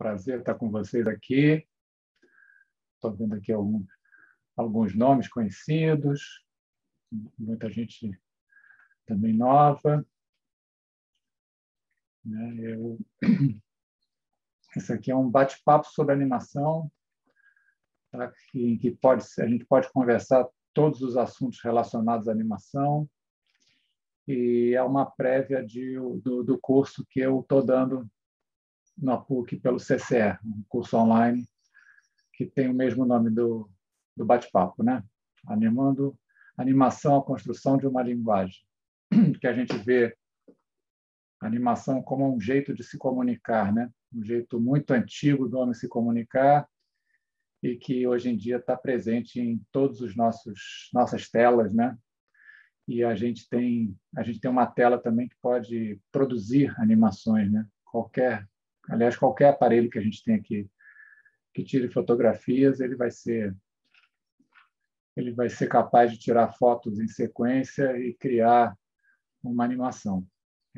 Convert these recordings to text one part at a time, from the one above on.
prazer estar com vocês aqui. Estou vendo aqui alguns nomes conhecidos, muita gente também nova. Esse aqui é um bate-papo sobre animação, tá? em que a gente pode conversar todos os assuntos relacionados à animação, e é uma prévia do curso que eu estou dando na PUC pelo CCE, um curso online que tem o mesmo nome do bate-papo, né? Animação, a construção de uma linguagem, que a gente vê a animação como um jeito de se comunicar, né? Um jeito muito antigo do homem se comunicar e que hoje em dia está presente em todos os nossas telas, né? E a gente tem uma tela também que pode produzir animações, né? Qualquer aparelho que a gente tem aqui que tire fotografias, ele vai ser capaz de tirar fotos em sequência e criar uma animação.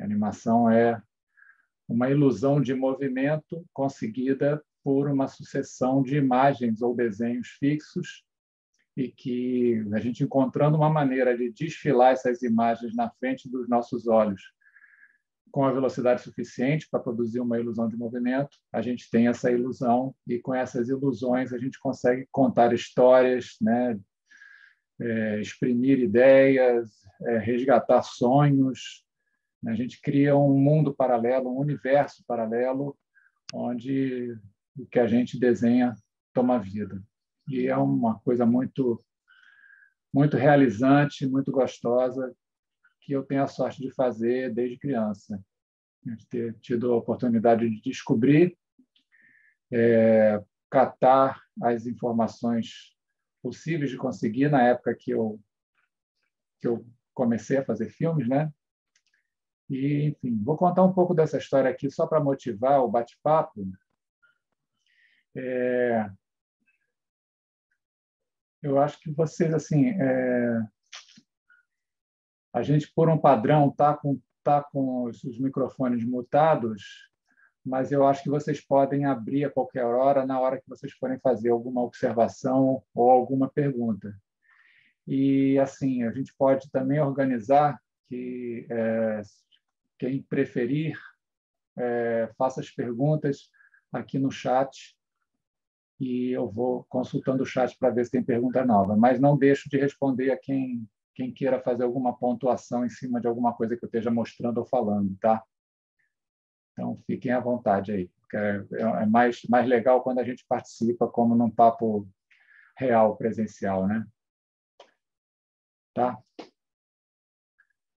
A animação é uma ilusão de movimento conseguida por uma sucessão de imagens ou desenhos fixos e que a gente encontrando uma maneira de desfilar essas imagens na frente dos nossos olhos com a velocidade suficiente para produzir uma ilusão de movimento, a gente tem essa ilusão e com essas ilusões a gente consegue contar histórias, né? Exprimir ideias, resgatar sonhos. A gente cria um mundo paralelo, um universo paralelo, onde o que a gente desenha toma vida. E é uma coisa muito, muito realizante, muito gostosa, que eu tenho a sorte de fazer desde criança. De ter tido a oportunidade de descobrir, catar as informações possíveis de conseguir na época que eu comecei a fazer filmes, né? E, enfim, vou contar um pouco dessa história aqui só para motivar o bate-papo. Eu acho que vocês, assim, a gente, por um padrão, tá com os microfones mutados, mas eu acho que vocês podem abrir a qualquer hora, na hora que vocês forem fazer alguma observação ou alguma pergunta. E, assim, a gente pode também organizar que quem preferir faça as perguntas aqui no chat e eu vou consultando o chat para ver se tem pergunta nova. Mas não deixo de responder a quem queira fazer alguma pontuação em cima de alguma coisa que eu esteja mostrando ou falando, tá? Então, fiquem à vontade aí, porque é mais legal quando a gente participa como num papo real, presencial, né? Tá?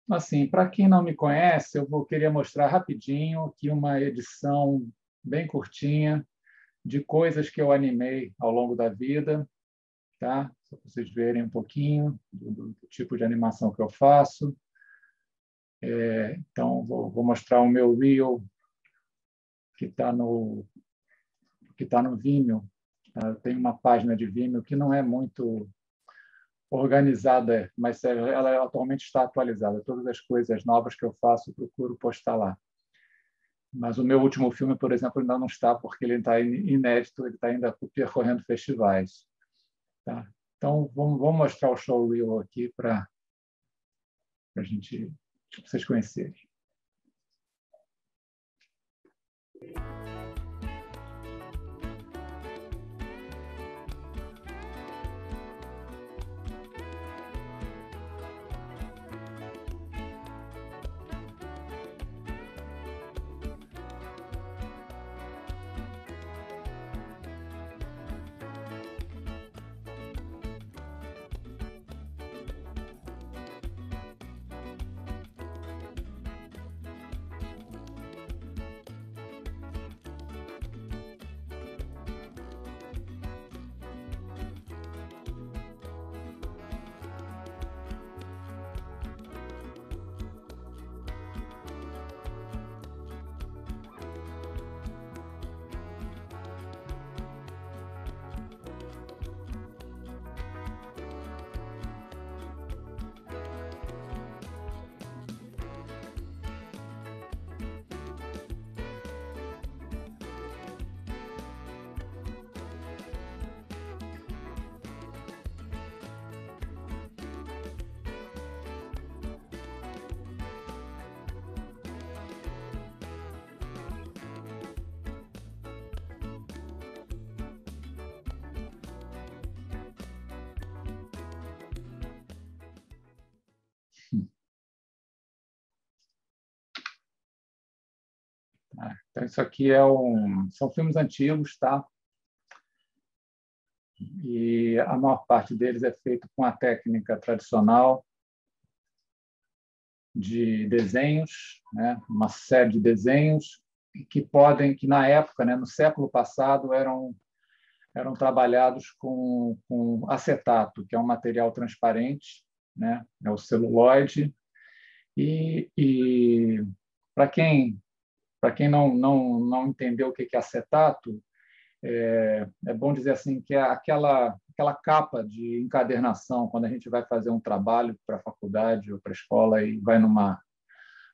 Assim, para quem não me conhece, queria mostrar rapidinho aqui uma edição bem curtinha de coisas que eu animei ao longo da vida, tá? Só para vocês verem um pouquinho do tipo de animação que eu faço. Então, vou mostrar o meu reel que está no Vimeo. Tá? Tem uma página de Vimeo que não é muito organizada, mas ela atualmente está atualizada. Todas as coisas novas que eu faço, eu procuro postar lá. Mas o meu último filme, por exemplo, ainda não está, porque ele está inédito, ele está ainda percorrendo festivais. Tá? Então, vamos mostrar o showreel aqui para vocês conhecerem. Então, isso aqui são filmes antigos, tá? E a maior parte deles é feito com a técnica tradicional de desenhos, né? Uma série de desenhos que na época, né, no século passado, eram trabalhados com acetato, que é um material transparente, né? É o celuloide. E para quem não entendeu o que é acetato, é bom dizer assim que é aquela capa de encadernação quando a gente vai fazer um trabalho para a faculdade ou para a escola e vai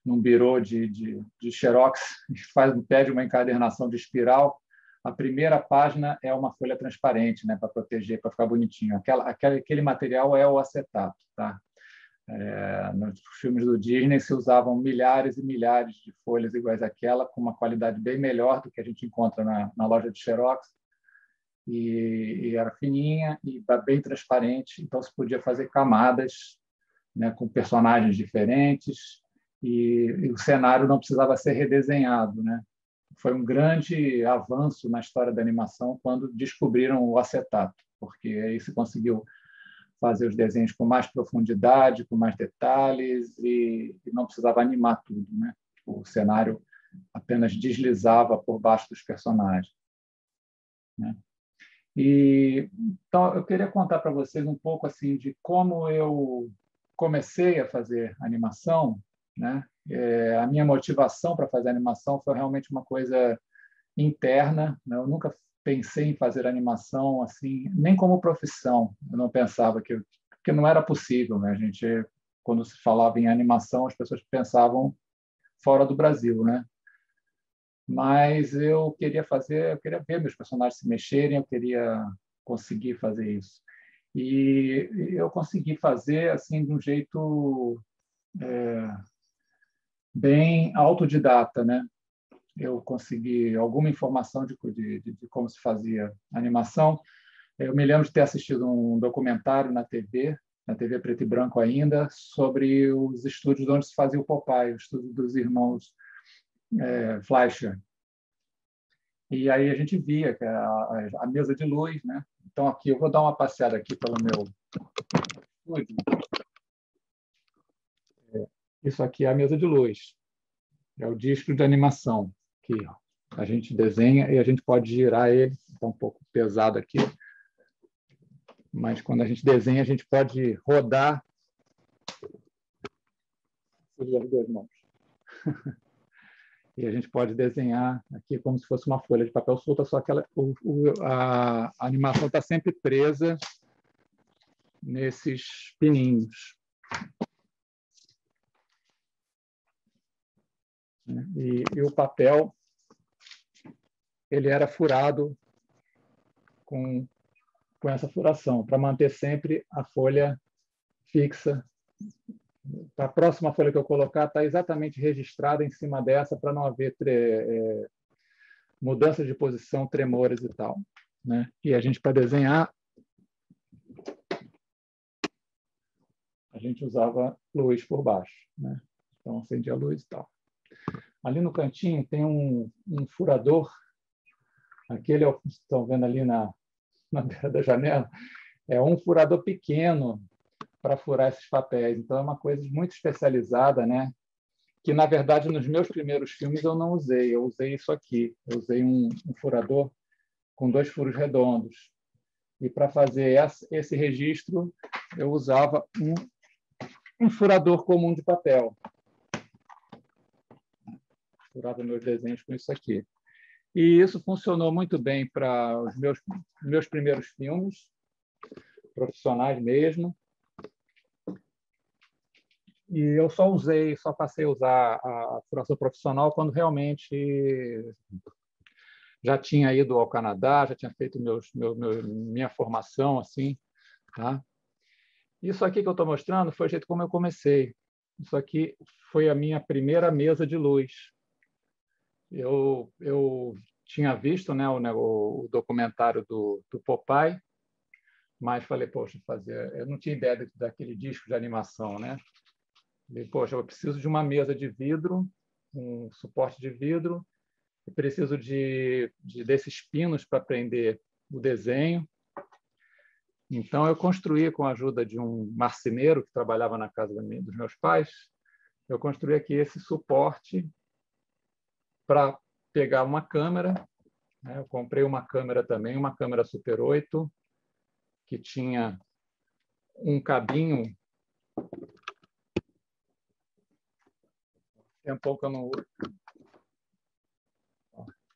num birô de xerox e pede uma encadernação de espiral. A primeira página é uma folha transparente, né, para proteger, para ficar bonitinho. Aquele material é o acetato, tá? Nos filmes do Disney se usavam milhares e milhares de folhas iguais àquela, com uma qualidade bem melhor do que a gente encontra na loja de xerox, e era fininha e bem transparente, então se podia fazer camadas, né, com personagens diferentes, e o cenário não precisava ser redesenhado, né? Foi um grande avanço na história da animação quando descobriram o acetato, porque aí se conseguiu fazer os desenhos com mais profundidade, com mais detalhes, e não precisava animar tudo, né? O cenário apenas deslizava por baixo dos personagens, né? Então eu queria contar para vocês um pouco assim de como eu comecei a fazer animação, né? A minha motivação para fazer animação foi realmente uma coisa interna, né? Eu nunca pensei em fazer animação assim, nem como profissão. Eu não pensava que não era possível, né? A gente, quando se falava em animação, as pessoas pensavam fora do Brasil, né? Mas eu queria ver meus personagens se mexerem, eu queria conseguir fazer isso. E eu consegui fazer assim de um jeito bem autodidata, né? Eu consegui alguma informação de como se fazia animação. Eu me lembro de ter assistido um documentário na TV preto e branco ainda, sobre os estúdios onde se fazia o Popeye, o estúdio dos irmãos Fleischer. E aí a gente via que a mesa de luz, né? Então aqui eu vou dar uma passeada aqui pelo meu estúdio. Isso aqui é a mesa de luz, é o disco de animação que a gente desenha e a gente pode girar ele. Está um pouco pesado aqui, mas quando a gente desenha a gente pode rodar as duas mãos. E a gente pode desenhar aqui como se fosse uma folha de papel solta, só que a animação está sempre presa nesses pininhos. E o papel ele era furado com essa furação, para manter sempre a folha fixa. A próxima folha que eu colocar está exatamente registrada em cima dessa, para não haver mudanças de posição, tremores e tal, né? E a gente, para desenhar, a gente usava luz por baixo, né? Então, acendia a luz e tal. Ali no cantinho tem um furador. Aquele que estão vendo ali na beira da janela é um furador pequeno para furar esses papéis. Então, é uma coisa muito especializada, né? Que, na verdade, nos meus primeiros filmes eu não usei. Eu usei isso aqui. Eu usei um furador com 2 furos redondos. E, para fazer esse registro, eu usava um furador comum de papel. Furava meus desenhos com isso aqui. E isso funcionou muito bem para os meus primeiros filmes, profissionais mesmo. E eu só passei a usar a furação profissional quando realmente já tinha ido ao Canadá, já tinha feito minha formação, assim, tá? Isso aqui que eu estou mostrando foi o jeito como eu comecei. Isso aqui foi a minha primeira mesa de luz. Eu tinha visto, né, o documentário do Popeye, mas falei, poxa, eu não tinha ideia daquele disco de animação, né? Falei, poxa, eu preciso de uma mesa de vidro, um suporte de vidro, Eu preciso desses pinos para prender o desenho. Então, eu construí, com a ajuda de um marceneiro que trabalhava na casa dos meus pais, eu construí aqui esse suporte para pegar uma câmera. Eu comprei uma câmera também, uma câmera Super 8, que tinha um cabinho. Tem um pouco eu não uso.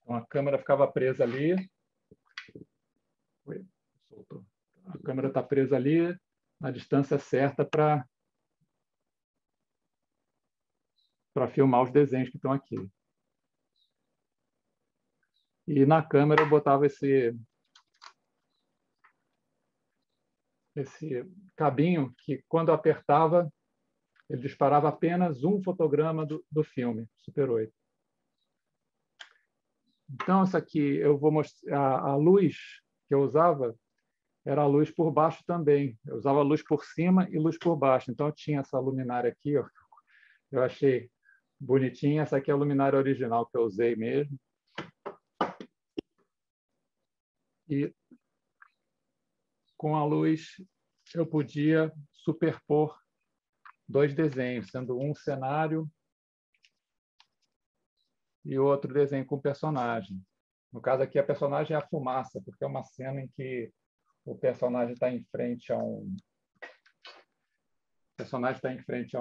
A câmera ficava presa ali. Soltou. A câmera está presa ali, na distância certa para filmar os desenhos que estão aqui. E na câmera eu botava esse cabinho que, quando eu apertava, ele disparava apenas um fotograma do filme, Super 8. Então, isso aqui, eu vou mostrar a luz que eu usava, era a luz por baixo também. Eu usava luz por cima e luz por baixo. Então, eu tinha essa luminária aqui, ó, eu achei bonitinha. Essa aqui é a luminária original que eu usei mesmo. E com a luz eu podia superpor dois desenhos, sendo um cenário e outro desenho com personagem. No caso aqui, a personagem é a fumaça, porque é uma cena em que o personagem está em frente a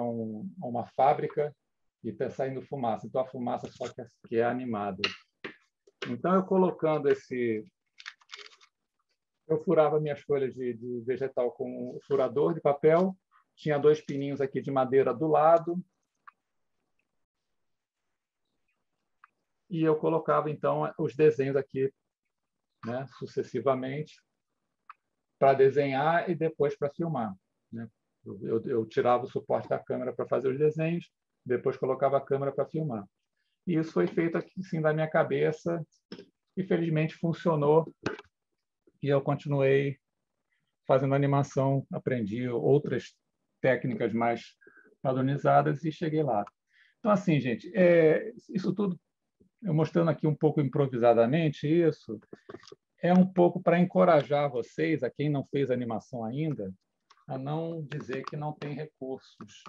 uma fábrica e está saindo fumaça. Então, a fumaça só que é animada. Então, eu colocando eu furava minhas folhas de vegetal com o furador de papel, tinha dois pininhos aqui de madeira do lado, e eu colocava, então, os desenhos aqui, né, sucessivamente, para desenhar e depois para filmar, né? Eu tirava o suporte da câmera para fazer os desenhos, depois colocava a câmera para filmar. E isso foi feito aqui, sim, da minha cabeça, e felizmente funcionou, e eu continuei fazendo animação, aprendi outras técnicas mais padronizadas e cheguei lá. Então, assim, gente, isso tudo, eu mostrando aqui um pouco improvisadamente isso, é um pouco para encorajar vocês, a quem não fez animação ainda, a não dizer que não tem recursos.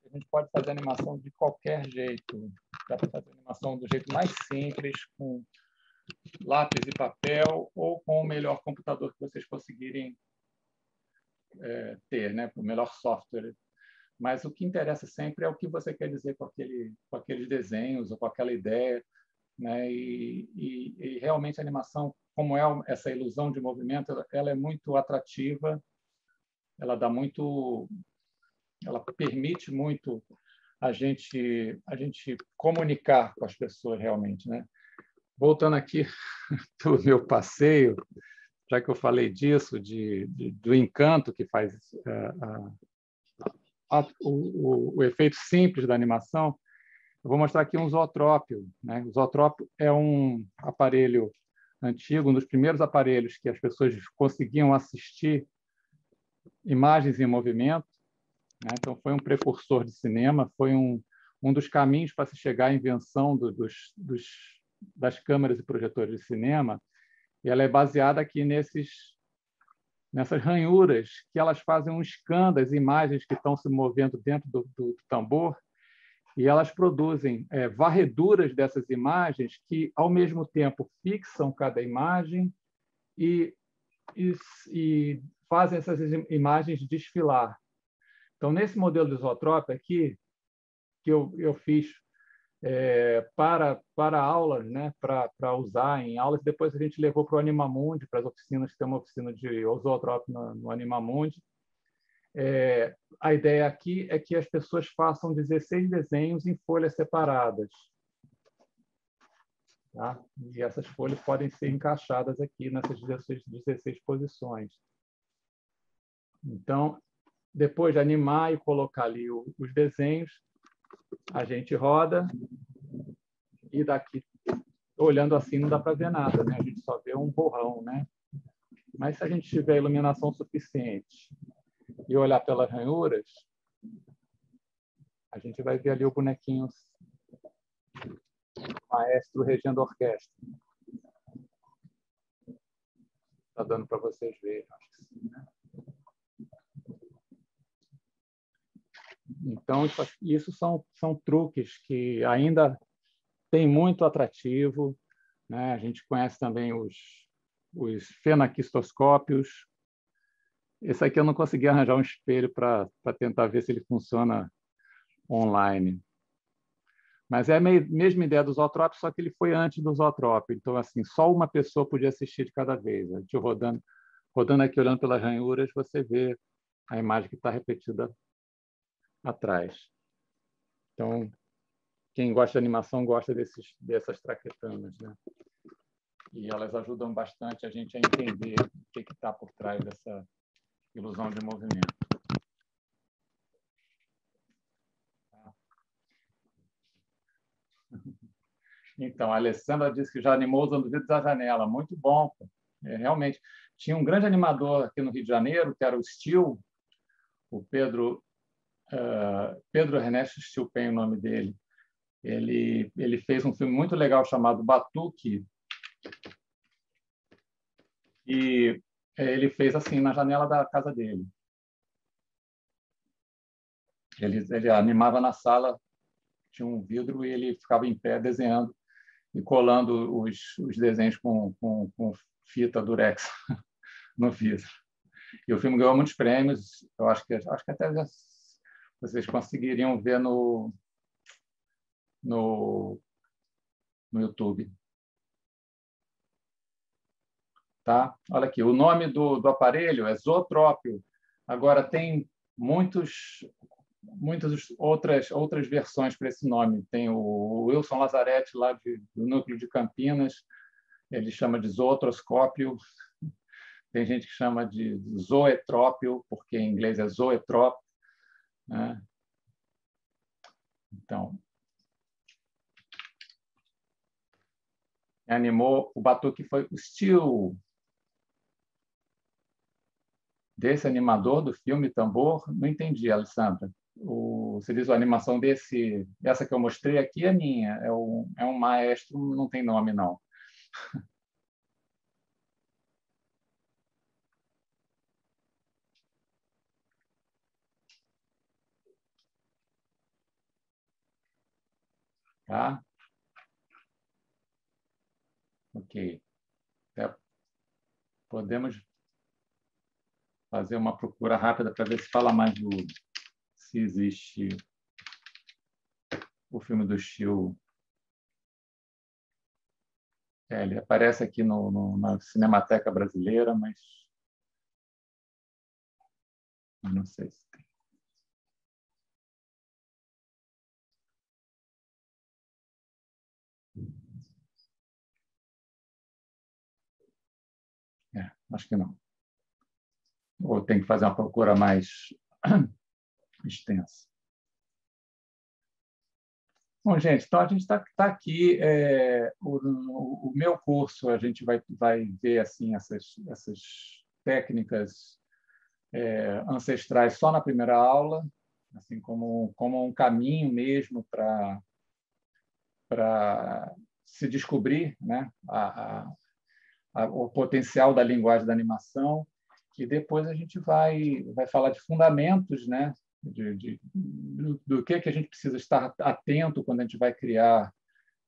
A gente pode fazer animação de qualquer jeito. Dá para fazer animação do jeito mais simples, com lápis e papel, ou com o melhor computador que vocês conseguirem ter, né? O melhor software. Mas o que interessa sempre é o que você quer dizer com aqueles desenhos ou com aquela ideia, né? E realmente a animação, como é essa ilusão de movimento, ela é muito atrativa, ela permite muito a gente comunicar com as pessoas realmente, né? Voltando aqui do meu passeio, já que eu falei disso, do encanto que faz o efeito simples da animação, eu vou mostrar aqui um zootrópio, né? O zootrópio é um aparelho antigo, um dos primeiros aparelhos que as pessoas conseguiam assistir imagens em movimento, né? Então, foi um precursor de cinema, foi um dos caminhos para se chegar à invenção das câmeras e projetores de cinema, e ela é baseada aqui nessas ranhuras que elas fazem um scan das imagens que estão se movendo dentro do tambor, e elas produzem varreduras dessas imagens que, ao mesmo tempo, fixam cada imagem e fazem essas imagens desfilar. Então, nesse modelo de isotrópio aqui, que eu fiz para aulas, né, para usar em aulas, depois a gente levou para o Animamundi, para as oficinas, tem uma oficina de isotrópio no Animamundi. A ideia aqui é que as pessoas façam 16 desenhos em folhas separadas. Tá? E essas folhas podem ser encaixadas aqui nessas 16 posições. Então, depois de animar e colocar ali os desenhos, a gente roda e daqui, olhando assim, não dá para ver nada, né? A gente só vê um borrão, né? Mas se a gente tiver iluminação suficiente e olhar pelas ranhuras, a gente vai ver ali o bonequinho maestro regendo a orquestra. Está dando para vocês verem, acho que sim, né? Então, isso são truques que ainda têm muito atrativo, né? A gente conhece também os fenaquistoscópios. Esse aqui eu não consegui arranjar um espelho para tentar ver se ele funciona online. Mas é a mesma ideia do zootrópio, só que ele foi antes do zootrópio. Então, assim, só uma pessoa podia assistir de cada vez. A gente rodando aqui, olhando pelas ranhuras, você vê a imagem que está repetida atrás. Então, quem gosta de animação gosta dessas traquetanas, né? E elas ajudam bastante a gente a entender o que está por trás dessa ilusão de movimento. Então, a Alessandra disse que já animou os Vidros da Janela. Muito bom. Realmente. Tinha um grande animador aqui no Rio de Janeiro, que era o Stil, o Pedro Ernesto Stilpen, o nome dele. Ele fez um filme muito legal chamado Batuque, e ele fez assim na janela da casa dele. Ele animava na sala, tinha um vidro, e ele ficava em pé desenhando e colando os desenhos com fita durex no vidro. E o filme ganhou muitos prêmios. Eu acho que até vocês conseguiriam ver no YouTube. Tá? Olha aqui, o nome do aparelho é zootrópio. Agora, tem muitas outras versões para esse nome. Tem o Wilson Lazzaretti, lá do núcleo de Campinas, ele chama de zootroscópio. Tem gente que chama de zoetrópio, porque em inglês é zoetrópio, né? Então, animou o batuque foi o Stil, desse animador do filme Tambor. Não entendi, Alessandra. Você diz a animação essa que eu mostrei aqui é minha, é um maestro, não tem nome, não. Tá? Ok. Podemos fazer uma procura rápida para ver se fala mais se existe o filme do Stil. Ele aparece aqui na Cinemateca Brasileira, mas não sei se tem. Acho que não. Ou tem que fazer uma procura mais extensa. Bom, gente, então a gente está aqui. O meu curso, a gente vai ver assim, essas técnicas ancestrais só na primeira aula, assim como um caminho mesmo para se descobrir, né, o potencial da linguagem da animação. E depois a gente vai falar de fundamentos, né, do que a gente precisa estar atento quando a gente vai criar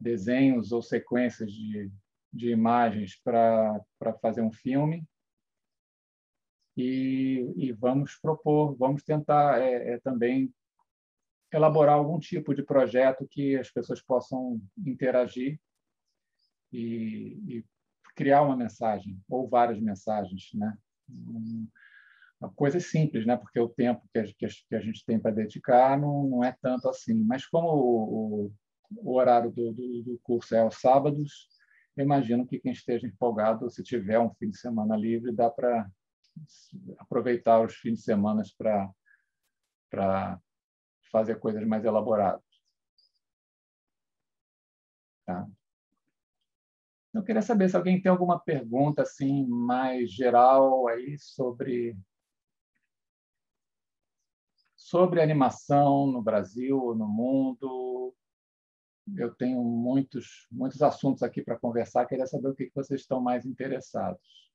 desenhos ou sequências de imagens para fazer um filme. E vamos tentar também elaborar algum tipo de projeto que as pessoas possam interagir e criar uma mensagem ou várias mensagens, né? Uma coisa simples, né? Porque o tempo que a gente tem para dedicar não é tanto assim. Mas como o horário do curso é aos sábados, eu imagino que quem esteja empolgado, se tiver um fim de semana livre, dá para aproveitar os fins de semana para fazer coisas mais elaboradas. Tá? Eu queria saber se alguém tem alguma pergunta assim mais geral aí sobre animação no Brasil ou no mundo. eu tenho muitos assuntos aqui para conversar. Queria saber o que vocês estão mais interessados.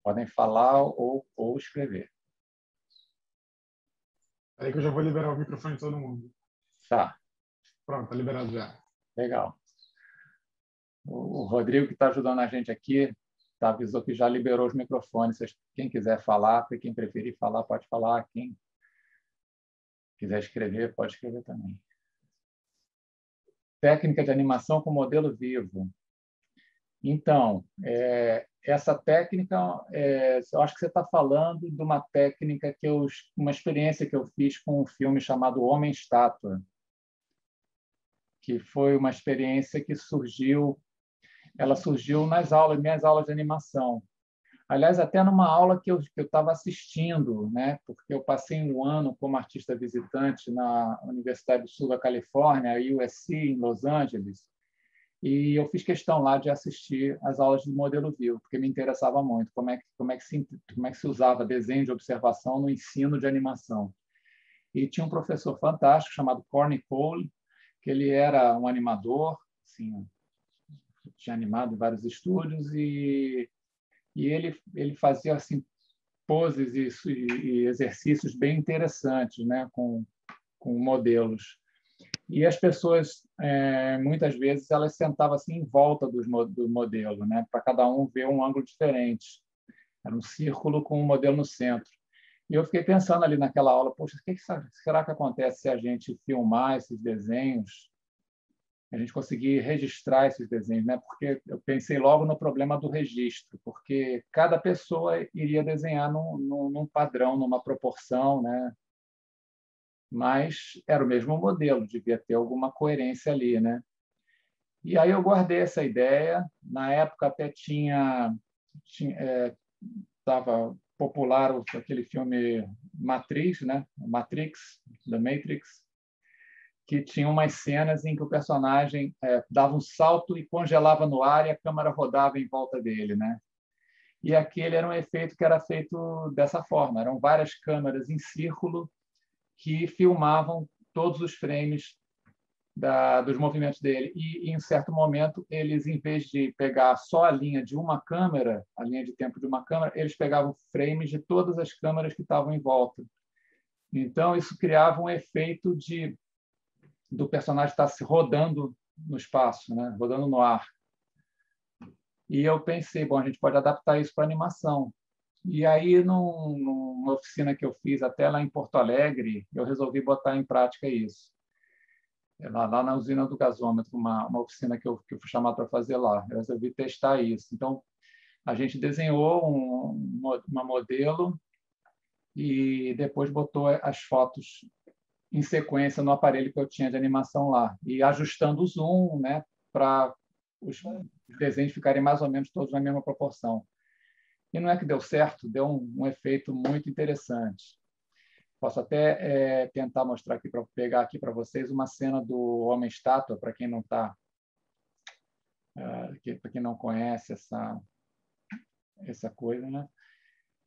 Podem falar ou escrever. Aí que eu já vou liberar o microfone de todo mundo. Tá. Pronto, tá liberado já. Legal. O Rodrigo, que está ajudando a gente aqui, avisou que já liberou os microfones. Quem quiser falar, quem preferir falar, pode falar. Quem quiser escrever, pode escrever também. Técnica de animação com modelo vivo. Então, essa técnica, eu acho que você está falando de uma técnica uma experiência que eu fiz com um filme chamado Homem-Estátua, que foi uma experiência que ela surgiu nas minhas aulas de animação. Aliás, até numa aula que eu estava assistindo, né? Porque eu passei um ano como artista visitante na Universidade do Sul da Califórnia, a USC, em Los Angeles, e eu fiz questão lá de assistir às aulas de modelo vivo, porque me interessava muito como é que se usava desenho de observação no ensino de animação. E tinha um professor fantástico chamado Corny Cole, que ele era um animador, assim, tinha animado em vários estúdios, e ele fazia assim poses e exercícios bem interessantes, né, com modelos. E as pessoas, muitas vezes, elas sentavam assim em volta do modelo, né, para cada um ver um ângulo diferente. Era um círculo com um modelo no centro. E eu fiquei pensando ali naquela aula, poxa, o que será que acontece se a gente filmar esses desenhos, a gente conseguir registrar esses desenhos, né? Porque eu pensei logo no problema do registro, porque cada pessoa iria desenhar num padrão, numa proporção, né? Mas era o mesmo modelo, devia ter alguma coerência ali, né? E aí eu guardei essa ideia. Na época até estava popular aquele filme Matrix, né? Matrix, The Matrix, que tinha umas cenas em que o personagem dava um salto e congelava no ar e a câmera rodava em volta dele, né? E aquele era um efeito que era feito dessa forma. Eram várias câmeras em círculo que filmavam todos os frames dos movimentos dele. E, em certo momento, eles, em vez de pegar só a linha de uma câmera, a linha de tempo de uma câmera, eles pegavam frames de todas as câmeras que estavam em volta. Então, isso criava um efeito do personagem estar se rodando no espaço, né? Rodando no ar. E eu pensei, bom, a gente pode adaptar isso para animação. E aí, numa oficina que eu fiz até lá em Porto Alegre, eu resolvi botar em prática isso. Lá na usina do gasômetro, uma oficina que eu fui chamado para fazer lá. Eu resolvi testar isso. Então, a gente desenhou uma modelo e depois botou as fotos em sequência no aparelho que eu tinha de animação lá, e ajustando o zoom, né, para os desenhos ficarem mais ou menos todos na mesma proporção. E não é que deu certo, deu um efeito muito interessante. Posso até tentar mostrar aqui, para pegar aqui para vocês uma cena do Homem-Estátua, para quem não para quem não conhece essa coisa, né?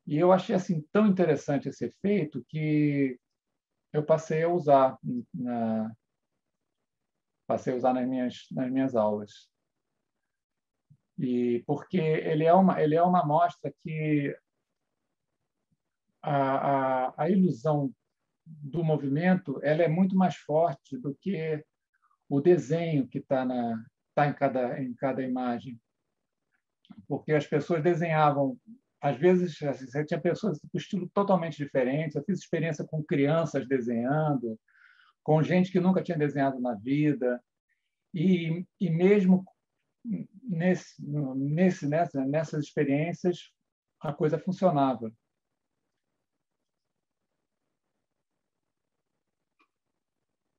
E eu achei assim tão interessante esse efeito que eu passei a usar nas minhas aulas. E porque ele é uma amostra que a ilusão do movimento ela é muito mais forte do que o desenho que tá em cada imagem, porque as pessoas desenhavam, às vezes você tinha pessoas com estilo totalmente diferente. Eu fiz experiência com crianças desenhando, com gente que nunca tinha desenhado na vida, e mesmo nessas experiências a coisa funcionava.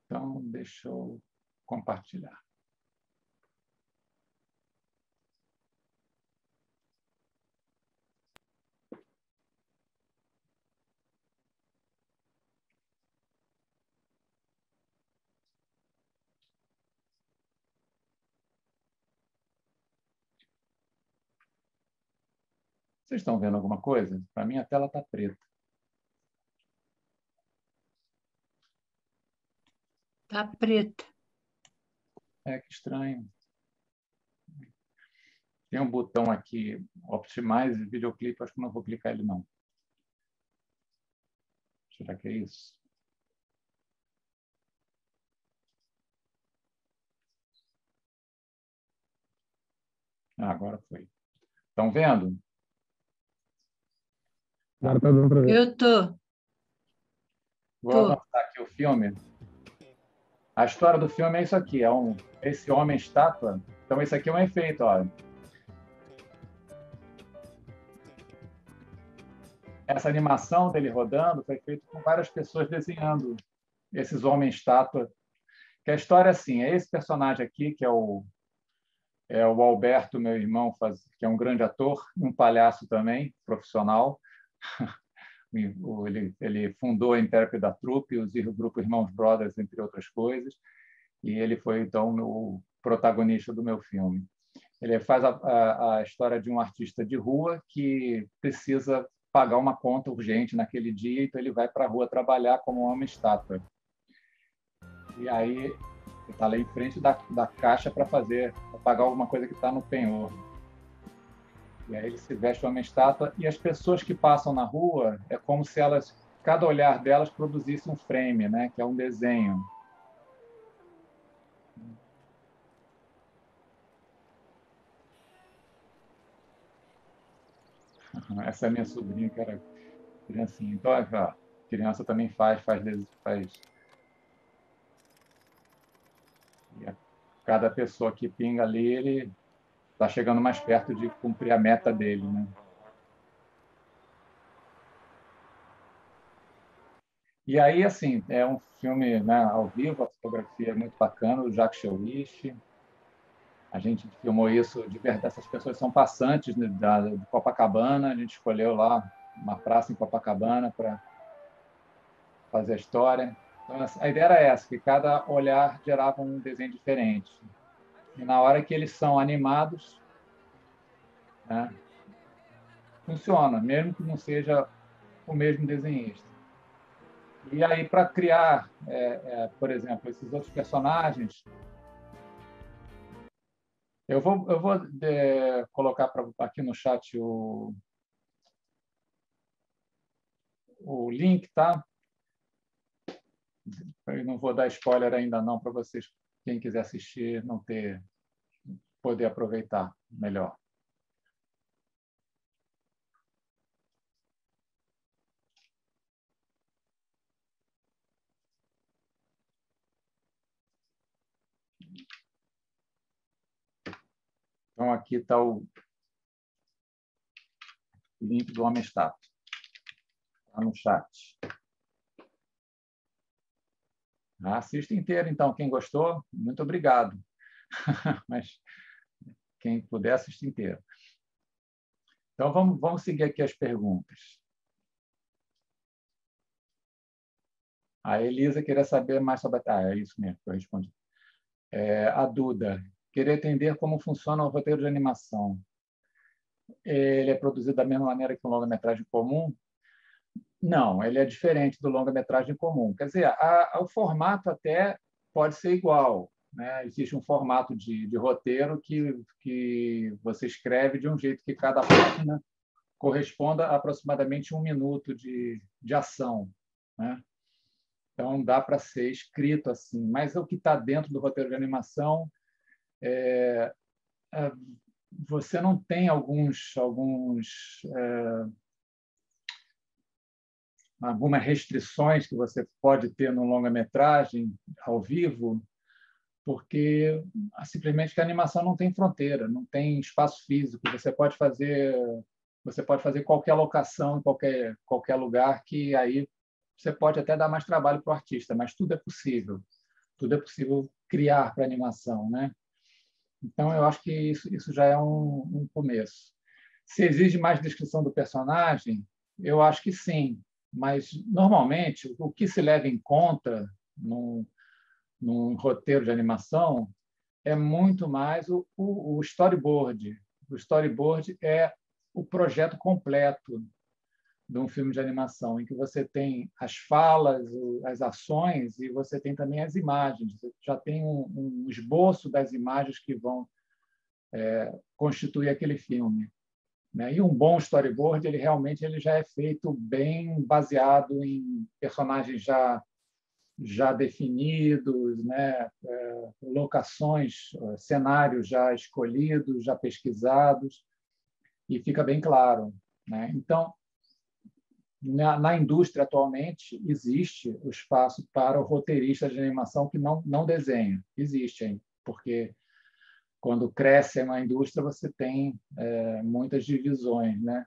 Então, deixa eu compartilhar. Vocês estão vendo alguma coisa? Para mim, a tela está preta. Tá preta. É, que estranho. Tem um botão aqui, Optimize Videoclipe, acho que não vou clicar ele, não. Será que é isso? Ah, agora foi. Estão vendo? Agora está dando para ver. Eu tô. Vou avançar aqui o filme. A história do filme é isso aqui, esse homem estátua. Então, esse aqui é um efeito, ó. Essa animação dele rodando foi feita com várias pessoas desenhando esses homens estátua. Que a história é assim, é esse personagem aqui, que é o Alberto, meu irmão, que é um grande ator, um palhaço também, profissional. Ele fundou a Intérprete da Trupe, o grupo Irmãos Brothers, entre outras coisas, e ele foi, então, o protagonista do meu filme. Ele faz a história de um artista de rua que precisa pagar uma conta urgente naquele dia, então ele vai para a rua trabalhar como homem-estátua. E aí ele está lá em frente da caixa para pagar alguma coisa que está no penhor. E aí ele se veste homem-estátua e as pessoas que passam na rua é como se cada olhar delas produzisse um frame, né? Que é um desenho. Essa é a minha sobrinha, que era criancinha. Então, a criança também faz. E cada pessoa que pinga ali, ele está chegando mais perto de cumprir a meta dele, né? E aí, assim, é um filme, né, ao vivo, a fotografia é muito bacana, o Jacques Cherish. A gente filmou isso de verdade. Essas pessoas são passantes, né, de Copacabana. A gente escolheu lá uma praça em Copacabana para fazer a história. Então, a ideia era essa, que cada olhar gerava um desenho diferente. E na hora que eles são animados, né, funciona, mesmo que não seja o mesmo desenhista. E aí, para criar, por exemplo, esses outros personagens, eu vou colocar aqui no chat o link, tá? Eu não vou dar spoiler ainda não para vocês, quem quiser assistir, poder aproveitar melhor. Então, aqui está o link do Homem-Estátua. Está no chat. Assista inteiro, então. Quem gostou, muito obrigado. Mas quem puder, assista inteiro. Então, vamos seguir aqui as perguntas. A Elisa queria saber mais sobre... é isso mesmo que eu respondi. A Duda, queria entender como funciona o roteiro de animação. Ele é produzido da mesma maneira que um longa-metragem comum? Não, ele é diferente do longa-metragem comum. Quer dizer, o formato até pode ser igual, né? Existe um formato de roteiro que você escreve de um jeito que cada página corresponda a aproximadamente 1 minuto de ação, né? Então, dá para ser escrito assim. Mas o que está dentro do roteiro de animação, você não tem algumas restrições que você pode ter no longa-metragem ao vivo, porque simplesmente que a animação não tem fronteira, não tem espaço físico. Você pode fazer qualquer locação em qualquer lugar, que aí você pode até dar mais trabalho para o artista, mas tudo é possível. Tudo é possível criar para a animação, né? Então, eu acho que isso já é um começo. Se exige mais descrição do personagem, eu acho que sim, mas, normalmente, o que se leva em conta num roteiro de animação é muito mais o storyboard. O storyboard é o projeto completo. de um filme de animação, em que você tem as falas, as ações, e você tem também as imagens. Você já tem um esboço das imagens que vão constituir aquele filme, né? E um bom storyboard, ele já é feito bem baseado em personagens já definidos, né? Locações, cenários já escolhidos, já pesquisados, e fica bem claro, né? Então, na indústria atualmente existe o espaço para o roteirista de animação que não desenha. Existe, hein? Porque quando cresce uma indústria você tem muitas divisões, né?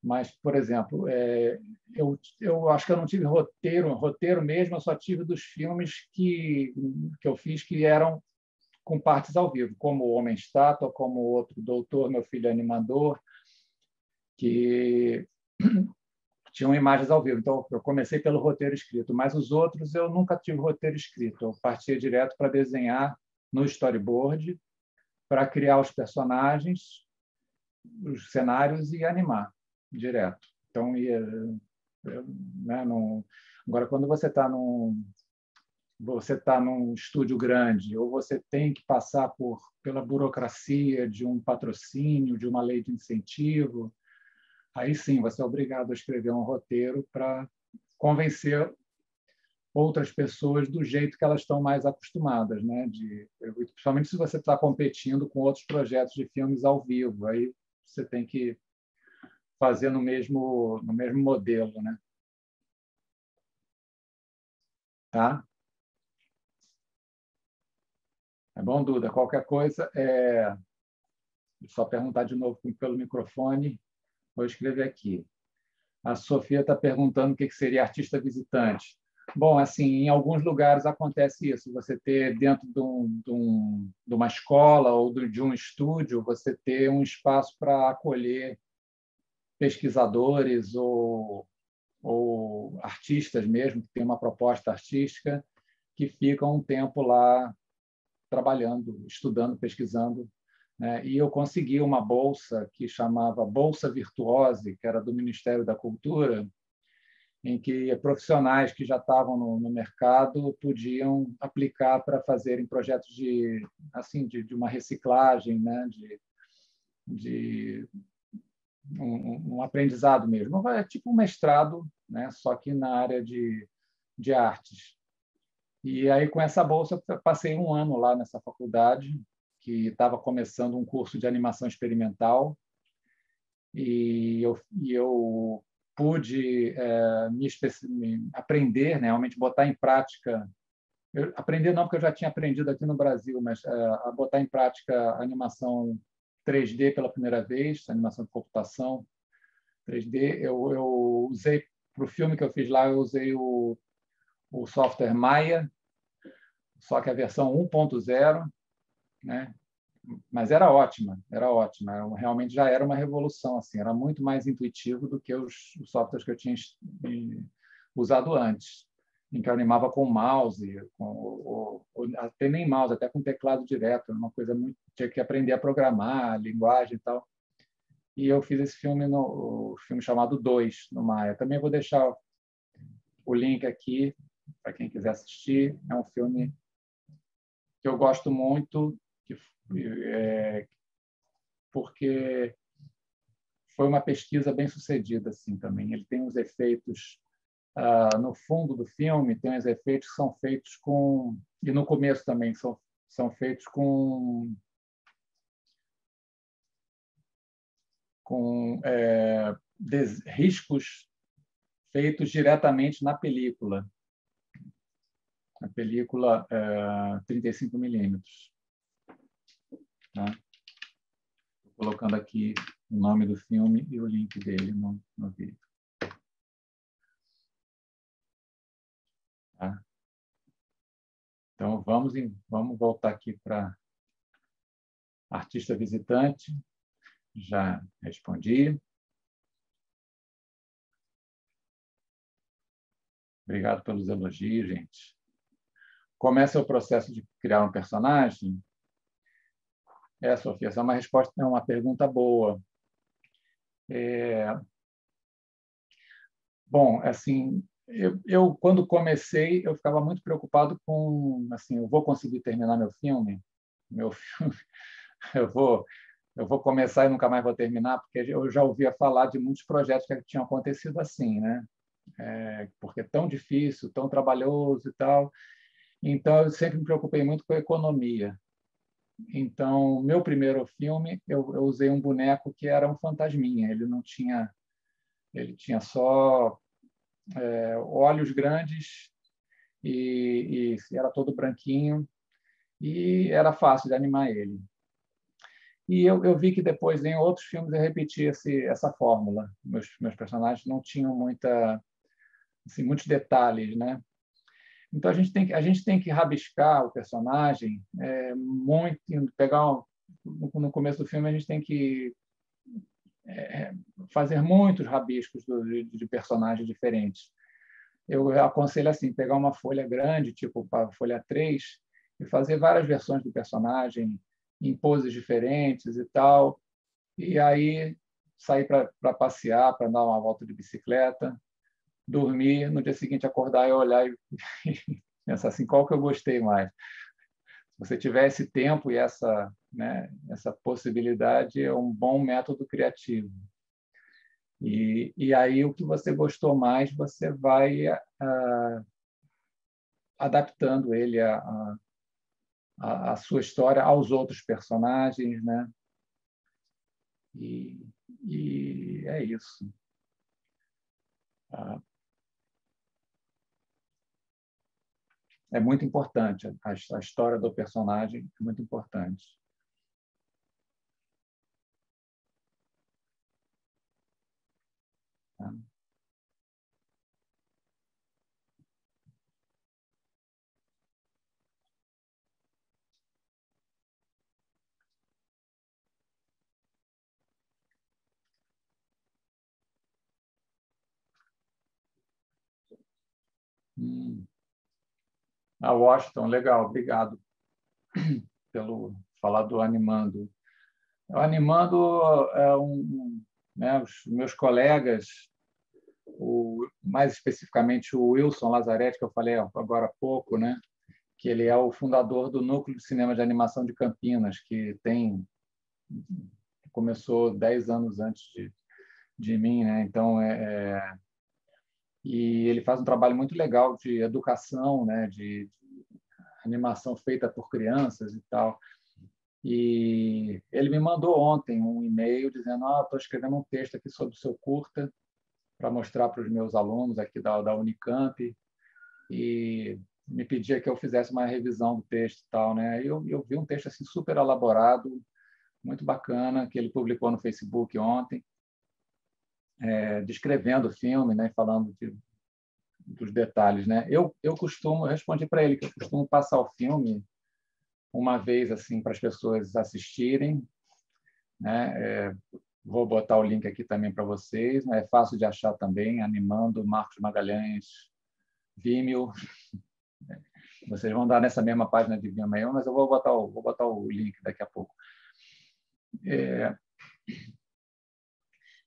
Mas, por exemplo, eu acho que eu não tive roteiro mesmo, eu só tive dos filmes que eu fiz que eram com partes ao vivo, como O Homem-Estátua, como o outro Doutor, Meu Filho Animador, que tinham imagens ao vivo. Então, eu comecei pelo roteiro escrito, mas os outros eu nunca tive roteiro escrito. Eu partia direto para desenhar no storyboard, para criar os personagens, os cenários e animar direto. Então, né, agora, quando você está num estúdio grande, ou você tem que passar pela burocracia de um patrocínio, de uma lei de incentivo, aí sim você é obrigado a escrever um roteiro para convencer outras pessoas do jeito que elas estão mais acostumadas, né? Principalmente se você está competindo com outros projetos de filmes ao vivo, aí você tem que fazer no mesmo modelo, né? Tá? É bom, Duda. Qualquer coisa, só perguntar de novo pelo microfone. Vou escrever aqui. A Sofia está perguntando o que seria artista visitante. Bom, assim, em alguns lugares acontece isso. Você ter dentro de uma escola ou de um estúdio, você ter um espaço para acolher pesquisadores ou artistas mesmo, que têm uma proposta artística, que ficam um tempo lá trabalhando, estudando, pesquisando, né? E eu consegui uma bolsa que chamava Bolsa Virtuose, que era do Ministério da Cultura, em que profissionais que já estavam no mercado podiam aplicar para fazerem projetos de uma reciclagem, né? de um aprendizado mesmo. É tipo um mestrado, né? Só que na área de artes. E aí, com essa bolsa, eu passei um ano lá nessa faculdade, que estava começando um curso de animação experimental, e eu pude aprender, né, realmente botar em prática. Aprender não, porque eu já tinha aprendido aqui no Brasil, mas a botar em prática a animação 3D pela primeira vez, animação de computação 3D. Eu usei, para o filme que eu fiz lá, eu usei o software Maya, só que a versão 1.0, né? Mas era ótima, era ótima. Realmente já era uma revolução, assim, era muito mais intuitivo do que os softwares que eu tinha usado antes, em que eu animava com mouse, até nem mouse, até com teclado direto, uma coisa muito, tinha que aprender a programar, linguagem e tal. E eu fiz esse filme o filme chamado 2 no Maya. Também vou deixar o link aqui para quem quiser assistir. É um filme que eu gosto muito, porque foi uma pesquisa bem sucedida assim também. Ele tem uns efeitos no fundo do filme, tem uns efeitos que são feitos e no começo também são feitos com riscos feitos diretamente na película 35 milímetros. Tá? Estou colocando aqui o nome do filme e o link dele no vídeo. Tá? Então, vamos voltar aqui para artista visitante. Já respondi. Obrigado pelos elogios, gente. Começa o processo de criar um personagem? Sofia, essa é uma pergunta boa. Bom, assim, eu quando comecei, eu ficava muito preocupado com, assim, eu vou conseguir terminar meu filme? Meu filme, eu vou eu vou começar e nunca mais vou terminar, porque eu já ouvia falar de muitos projetos que tinham acontecido assim, né? Porque é tão difícil, tão trabalhoso e tal. Então, eu sempre me preocupei muito com a economia. Então, meu primeiro filme, eu usei um boneco que era um fantasminha. Ele tinha só olhos grandes e era todo branquinho e era fácil de animar ele. E eu vi que depois, em outros filmes, eu repeti essa fórmula. Meus personagens não tinham assim, muitos detalhes, né? Então a gente tem que rabiscar o personagem muito, pegar no começo do filme a gente tem que fazer muitos rabiscos de personagens diferentes. Eu aconselho assim, pegar uma folha grande, tipo a folha A3, e fazer várias versões do personagem em poses diferentes e tal. E aí sair para passear, para dar uma volta de bicicleta, dormir, no dia seguinte acordar e olhar e pensar assim, qual que eu gostei mais. Se você tiver esse tempo e essa possibilidade, é um bom método criativo. E aí o que você gostou mais, você vai adaptando ele a sua história aos outros personagens, né? E, e é isso. É muito importante. A história do personagem é muito importante. Tá? Hum. A Washington, legal, obrigado pelo falar do Animando. O Animando né, os meus colegas, mais especificamente o Wilson Lazzaretti, que eu falei agora há pouco, né, que ele é o fundador do Núcleo de Cinema de Animação de Campinas, que começou 10 anos antes de mim, né? Então e ele faz um trabalho muito legal de educação, né, de animação feita por crianças e tal. E ele me mandou ontem um e-mail dizendo: estou escrevendo um texto aqui sobre o seu curta para mostrar para os meus alunos aqui da Unicamp e me pedia que eu fizesse uma revisão do texto e tal, né? Eu vi um texto assim super elaborado, muito bacana, que ele publicou no Facebook ontem, descrevendo o filme, né? Falando dos detalhes, né? Eu respondi para ele que eu costumo passar o filme uma vez assim para as pessoas assistirem, né? Vou botar o link aqui também para vocês, né? É fácil de achar também, Animando Marcos Magalhães Vimeo. Vocês vão dar nessa mesma página de Vimeo, mas eu vou botar o link daqui a pouco.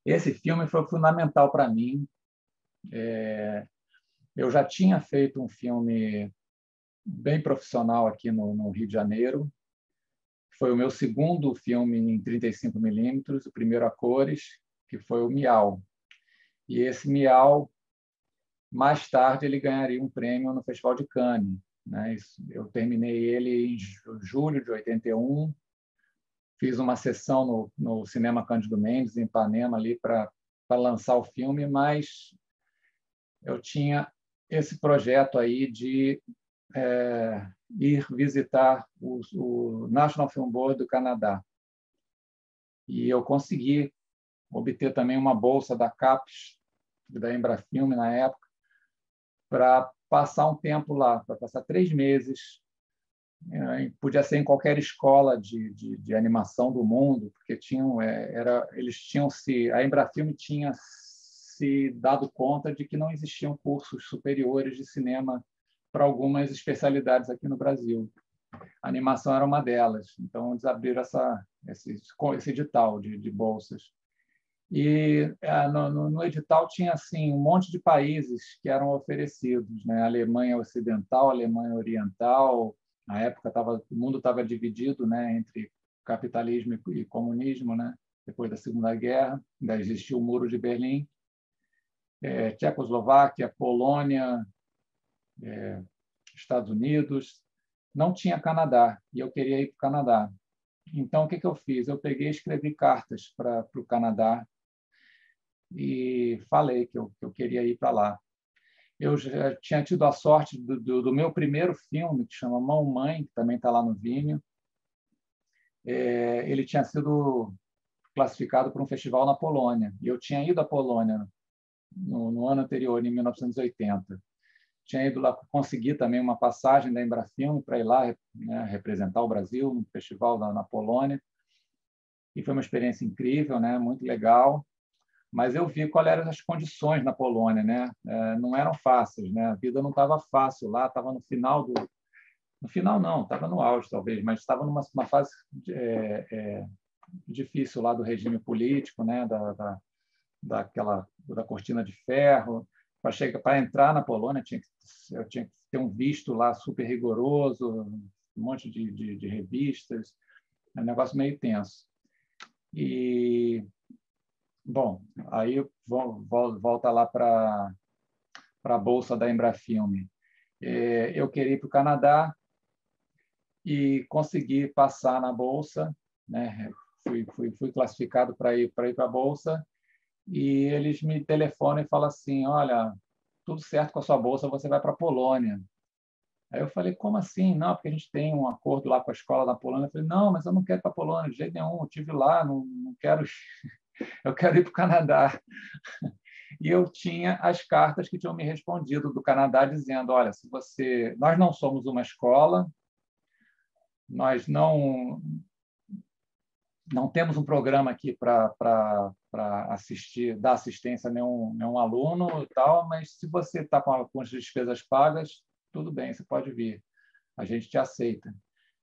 Esse filme foi fundamental para mim. Eu já tinha feito um filme bem profissional aqui no Rio de Janeiro. Foi o meu segundo filme em 35 milímetros, o primeiro a cores, que foi o Miau. E esse Miau, mais tarde, ele ganharia um prêmio no Festival de Cannes, né? Eu terminei ele em julho de 81, fiz uma sessão no Cinema Cândido Mendes, em Ipanema, ali para lançar o filme, mas eu tinha esse projeto aí de ir visitar o National Film Board do Canadá. E eu consegui obter também uma bolsa da CAPES, da Embrafilme na época, para passar um tempo lá, para passar 3 meses. Podia ser em qualquer escola de animação do mundo, porque eles tinham a Embrafilme tinha se dado conta de que não existiam cursos superiores de cinema para algumas especialidades aqui no Brasil. A animação era uma delas. Então, eles abriram esse edital de bolsas. E no edital tinha assim um monte de países que eram oferecidos, né? Alemanha Ocidental, Alemanha Oriental. Na época o mundo estava dividido, né, entre capitalismo e comunismo, né? Depois da Segunda Guerra, ainda existia o Muro de Berlim. Tchecoslováquia, Polônia, Estados Unidos. Não tinha Canadá e eu queria ir para o Canadá. Então, o que eu fiz? Eu peguei e escrevi cartas para o Canadá e falei que eu queria ir para lá. Eu já tinha tido a sorte do meu primeiro filme, que chama Mão Mãe, que também está lá no Vimeo. Ele tinha sido classificado para um festival na Polônia. E eu tinha ido à Polônia no ano anterior, em 1980. Tinha ido lá, consegui também uma passagem da Embrafilme para ir lá, né, representar o Brasil no festival na Polônia. E foi uma experiência incrível, né, muito legal. Mas eu vi quais eram as condições na Polônia, né? Não eram fáceis, né? A vida não estava fácil lá, estava no final no final não, estava no auge talvez, mas estava numa fase difícil lá do regime político, né? Da cortina de ferro. Para entrar na Polônia eu tinha que ter um visto lá super rigoroso, um monte de revistas, é um negócio meio tenso. E bom, aí volta lá para a bolsa da Embrafilme. Eu queria ir para o Canadá e consegui passar na bolsa, né? Fui classificado para ir para a bolsa e eles me telefonam e falam assim: olha, tudo certo com a sua bolsa, você vai para a Polônia. Aí eu falei: como assim? Não, porque a gente tem um acordo lá com a escola da Polônia. Eu falei: não, mas eu não quero ir para a Polônia de jeito nenhum, eu estive lá, não quero, eu quero ir para o Canadá. E eu tinha as cartas que tinham me respondido do Canadá dizendo: olha, nós não somos uma escola, nós não temos um programa aqui para dar assistência a nenhum aluno e tal, mas se você está com as despesas pagas, tudo bem, você pode vir, a gente te aceita.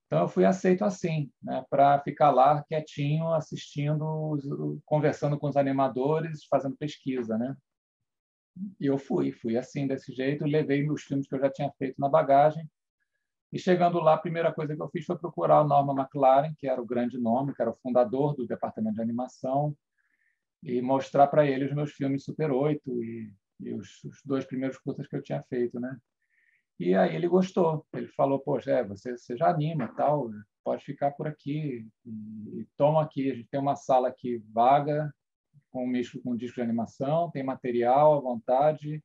Então, eu fui aceito assim, né, para ficar lá quietinho, assistindo, conversando com os animadores, fazendo pesquisa, né? E eu fui assim, desse jeito, levei os filmes que eu já tinha feito na bagagem. E chegando lá, a primeira coisa que eu fiz foi procurar o Norman McLaren, que era o grande nome, que era o fundador do departamento de animação, e mostrar para ele os meus filmes Super 8 e os dois primeiros curtas que eu tinha feito, né? E aí ele gostou. Ele falou: poxa, você já anima, tal, pode ficar por aqui e toma aqui. A gente tem uma sala aqui vaga com um disco de animação, tem material à vontade,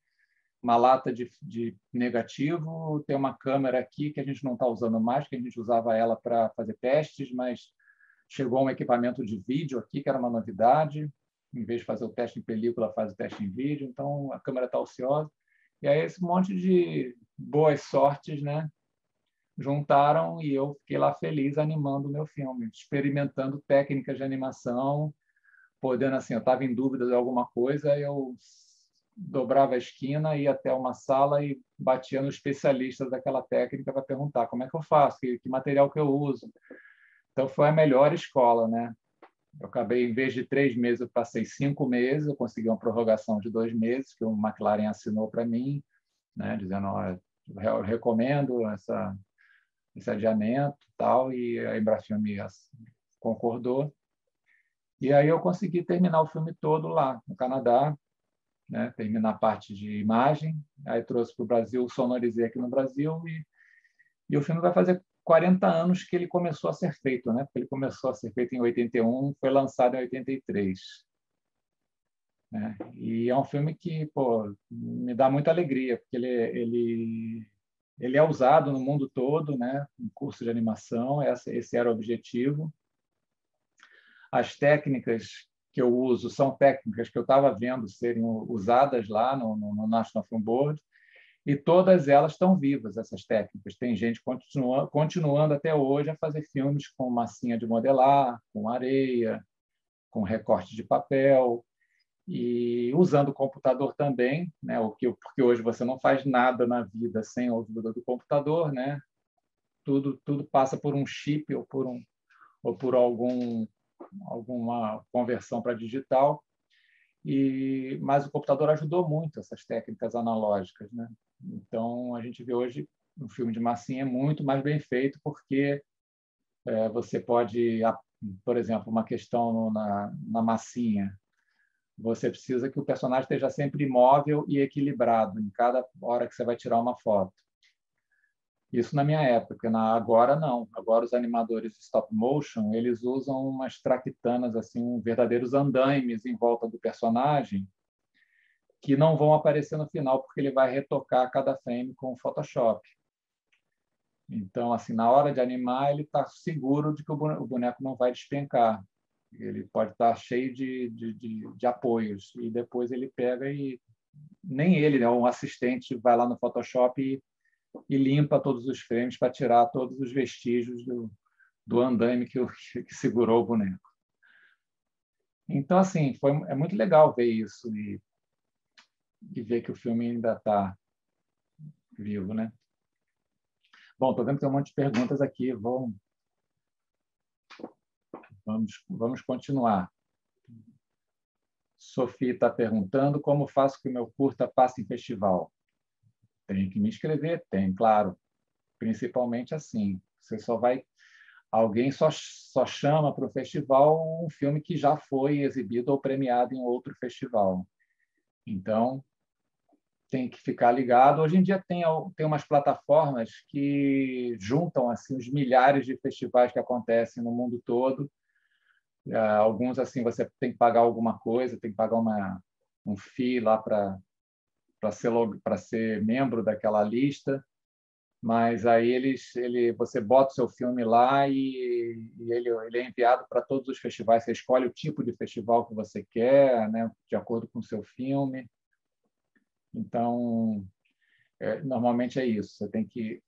uma lata de negativo, tem uma câmera aqui que a gente não está usando mais, que a gente usava ela para fazer testes, mas chegou um equipamento de vídeo aqui, que era uma novidade. Em vez de fazer o teste em película, faz o teste em vídeo. Então, a câmera está ociosa. E aí, esse monte de boas sortes, né, juntaram e eu fiquei lá feliz animando o meu filme, experimentando técnicas de animação, podendo, assim, eu estava em dúvida de alguma coisa, eu dobrava a esquina, ia até uma sala e batia no especialista daquela técnica para perguntar como é que eu faço, que material que eu uso. Então, foi a melhor escola, né? Eu acabei, em vez de 3 meses, eu passei 5 meses, eu consegui uma prorrogação de 2 meses, que o McLaren assinou para mim, né, dizendo: olha, eu recomendo esse adiamento e tal, e a Embrafilme concordou. E aí eu consegui terminar o filme todo lá, no Canadá, né, terminar a parte de imagem, aí trouxe para o Brasil, sonorizei aqui no Brasil, e o filme vai fazer 40 anos que ele começou a ser feito, né? Porque ele começou a ser feito em 81, foi lançado em 83. Né? E é um filme que, pô, me dá muita alegria, porque ele é usado no mundo todo, né? Em curso de animação, esse era o objetivo. As técnicas que eu uso são técnicas que eu estava vendo serem usadas lá no National Film Board, e todas elas estão vivas, essas técnicas. Tem gente continuando até hoje a fazer filmes com massinha de modelar, com areia, com recorte de papel, e usando o computador também, né? Porque hoje você não faz nada na vida sem a ajuda do computador, né? Tudo passa por um chip ou por alguma conversão para digital. mas o computador ajudou muito essas técnicas analógicas, né? Então, a gente vê hoje um filme de massinha muito mais bem feito, porque você pode, por exemplo, uma questão na massinha, você precisa que o personagem esteja sempre imóvel e equilibrado em cada hora que você vai tirar uma foto. Isso na minha época, agora não. Agora os animadores de stop motion, eles usam umas traquitanas, assim, verdadeiros andaimes em volta do personagem, que não vão aparecer no final, porque ele vai retocar cada frame com o Photoshop. Então, assim, na hora de animar, ele está seguro de que o boneco não vai despencar. Ele pode estar cheio de apoios. E depois ele pega e... Nem ele, né? Um assistente vai lá no Photoshop e limpa todos os frames para tirar todos os vestígios do andaime que segurou o boneco. Então, assim, é muito legal ver isso e ver que o filme ainda está vivo, né? Bom, estou vendo que tem um monte de perguntas aqui. Vamos continuar. Sofia está perguntando como faço que o meu curta passe em festival. Tem que me inscrever? Tem, claro. Principalmente assim. Alguém só chama para o festival um filme que já foi exibido ou premiado em outro festival. Então, tem que ficar ligado. Hoje em dia tem umas plataformas que juntam assim os milhares de festivais que acontecem no mundo todo. Alguns assim você tem que pagar alguma coisa, tem que pagar um fee lá para ser membro daquela lista, mas aí você bota o seu filme lá e ele é enviado para todos os festivais. Você escolhe o tipo de festival que você quer, né, de acordo com o seu filme. Então, normalmente é isso. Você tem que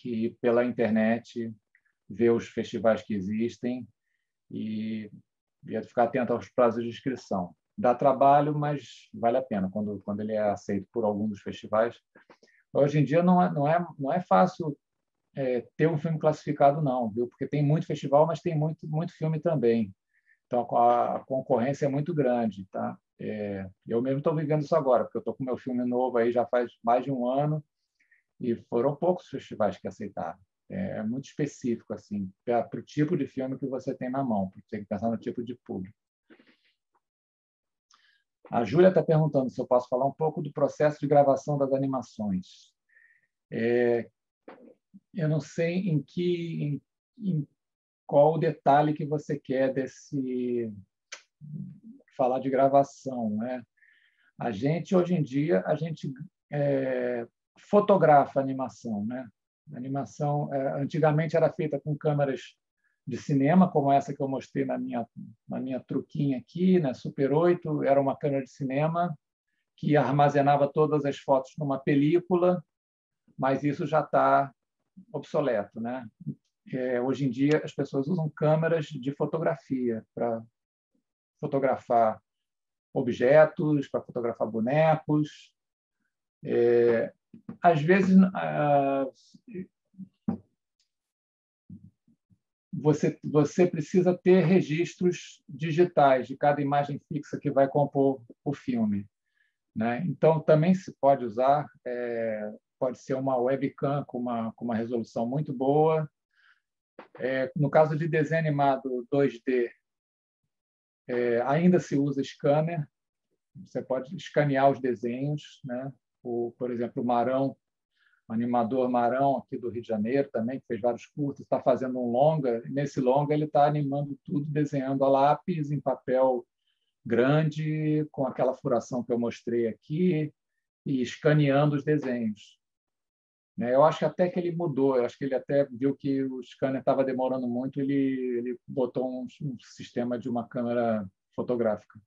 ir pela internet, ver os festivais que existem e ficar atento aos prazos de inscrição. Dá trabalho, mas vale a pena quando ele é aceito por algum dos festivais. Hoje em dia não é fácil ter um filme classificado, não, viu? Porque tem muito festival, mas tem muito filme também. Então, a concorrência é muito grande, tá? Eu mesmo estou vivendo isso agora, porque eu estou com meu filme novo aí já faz mais de um ano e foram poucos festivais que aceitaram. É muito específico, assim, para o tipo de filme que você tem na mão, porque tem que pensar no tipo de público. A Júlia está perguntando se eu posso falar um pouco do processo de gravação das animações. Eu não sei em qual o detalhe que você quer falar de gravação, né? Hoje em dia, a gente fotografa a animação, né? A animação, antigamente, era feita com câmeras de cinema, como essa que eu mostrei na minha truquinha aqui, né? Super 8, era uma câmera de cinema que armazenava todas as fotos numa película, mas isso já está obsoleto, né? Hoje em dia, as pessoas usam câmeras de fotografia para fotografar objetos, para fotografar bonecos. Às vezes, você precisa ter registros digitais de cada imagem fixa que vai compor o filme, né? Então, também se pode usar, pode ser uma webcam com uma resolução muito boa. No caso de desenho animado 2D, ainda se usa scanner. Você pode escanear os desenhos, né? Por exemplo, o animador Marão, aqui do Rio de Janeiro, também, que fez vários curtas, está fazendo um longa. Nesse longa, ele está animando tudo, desenhando a lápis em papel grande, com aquela furação que eu mostrei aqui, e escaneando os desenhos. Eu acho que até que ele mudou, eu acho que ele até viu que o scanner estava demorando muito, ele botou um sistema de uma câmera fotográfica.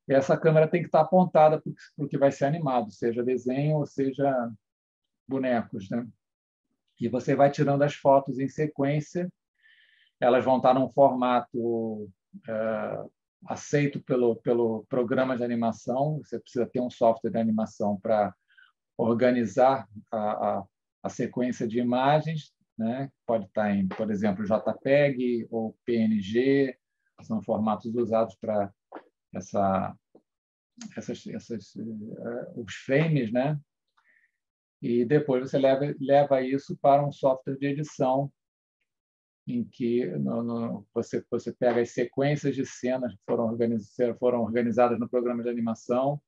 E essa câmera tem que estar apontada para o que vai ser animado, seja desenho ou seja bonecos, né? E você vai tirando as fotos em sequência, elas vão estar num formato aceito pelo programa de animação. Você precisa ter um software de animação para organizar a sequência de imagens, né? Pode estar em, por exemplo, JPEG ou PNG, são formatos usados para os frames, né? E depois você leva isso para um software de edição em que você pega as sequências de cenas que foram organizadas no programa de animação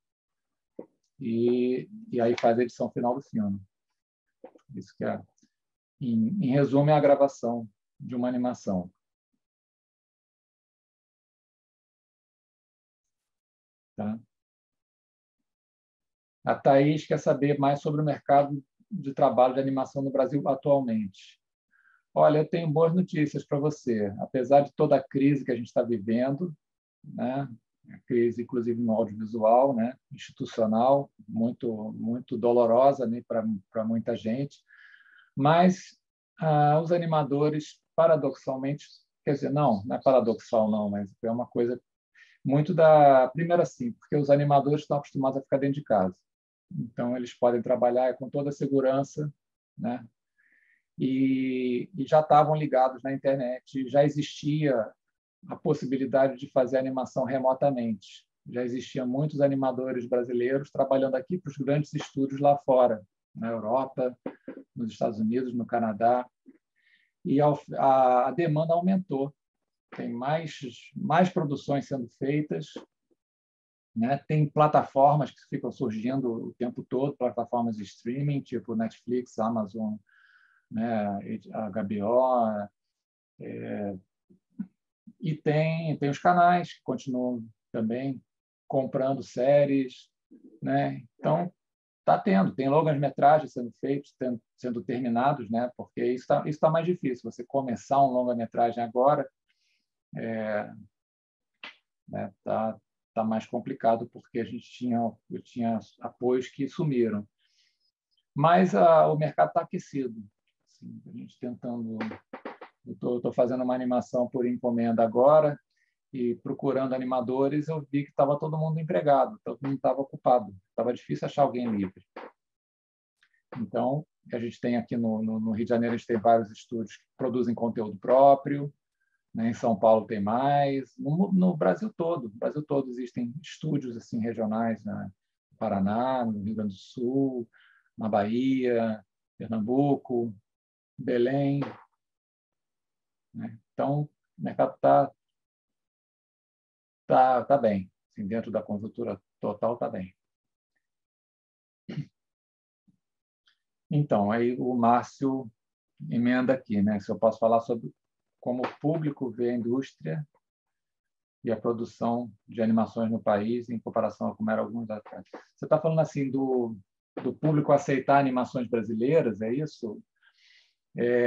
e aí faz a edição final do filme. Isso que é, em resumo, é a gravação de uma animação. Tá? A Thaís quer saber mais sobre o mercado de trabalho de animação no Brasil atualmente. Olha, eu tenho boas notícias para você. Apesar de toda a crise que a gente está vivendo, né, a crise, inclusive no audiovisual, né, institucional, muito dolorosa, né, para muita gente, mas os animadores, paradoxalmente, quer dizer, não é paradoxal, não, mas é uma coisa muito da primeira, sim, porque os animadores estão acostumados a ficar dentro de casa. Então, eles podem trabalhar com toda a segurança, né? E já estavam ligados na internet, já existia a possibilidade de fazer animação remotamente. Já existiam muitos animadores brasileiros trabalhando aqui para os grandes estúdios lá fora, na Europa, nos Estados Unidos, no Canadá. E a demanda aumentou. Tem mais produções sendo feitas, né? Tem plataformas que ficam surgindo o tempo todo, plataformas de streaming, tipo Netflix, Amazon, né? A HBO, e tem os canais que continuam também comprando séries, né? Então tem longas-metragens sendo feitos, sendo terminados, né? Porque isso tá mais difícil. Você começar um longa-metragem agora, né? Tá mais complicado porque eu tinha apoios que sumiram. Mas o mercado está aquecido. Assim, a gente tentando. Eu estou fazendo uma animação por encomenda agora e procurando animadores, eu vi que estava todo mundo empregado, todo mundo estava ocupado, estava difícil achar alguém livre. Então, a gente tem aqui no Rio de Janeiro, a gente tem vários estúdios que produzem conteúdo próprio, né? Em São Paulo tem mais, no Brasil todo existem estúdios assim regionais, né? No Paraná, no Rio Grande do Sul, na Bahia, Pernambuco, Belém, né? Então, o mercado tá bem, assim, dentro da conjuntura total está bem. Então, aí o Márcio emenda aqui, né? Se eu posso falar sobre como o público vê a indústria e a produção de animações no país em comparação a como era alguns anos atrás. Você está falando assim do público aceitar animações brasileiras, é isso?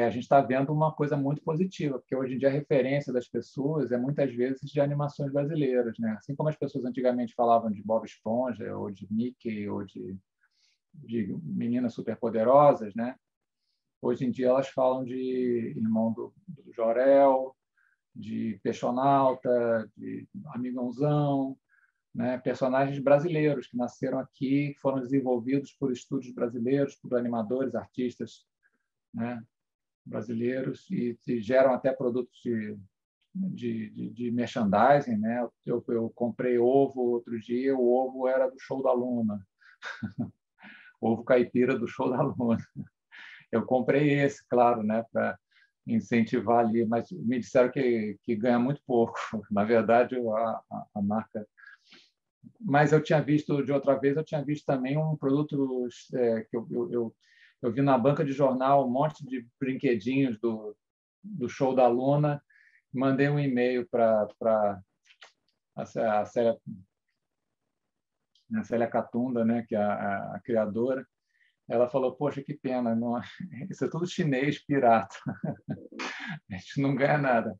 A gente está vendo uma coisa muito positiva, porque hoje em dia a referência das pessoas é muitas vezes de animações brasileiras, né? Assim como as pessoas antigamente falavam de Bob Esponja, ou de Mickey, ou de meninas superpoderosas, né? Hoje em dia elas falam de Irmão do Jorel, de Peixonauta, de Amigãozão, né? Personagens brasileiros que nasceram aqui, que foram desenvolvidos por estúdios brasileiros, por animadores, artistas, né? Brasileiros e geram até produtos de merchandising, né? Eu comprei ovo outro dia, o ovo era do Show da Luna, ovo caipira do Show da Luna. Eu comprei esse, claro, né? Para incentivar ali, mas me disseram que ganha muito pouco. Na verdade, a marca. Mas eu tinha visto de outra vez, eu tinha visto também um produto que eu vi na banca de jornal um monte de brinquedinhos do Show da Luna. Mandei um e-mail para a Célia Catunda, né, que é a criadora. Ela falou: poxa, que pena, não... isso é tudo chinês pirata. A gente não ganha nada.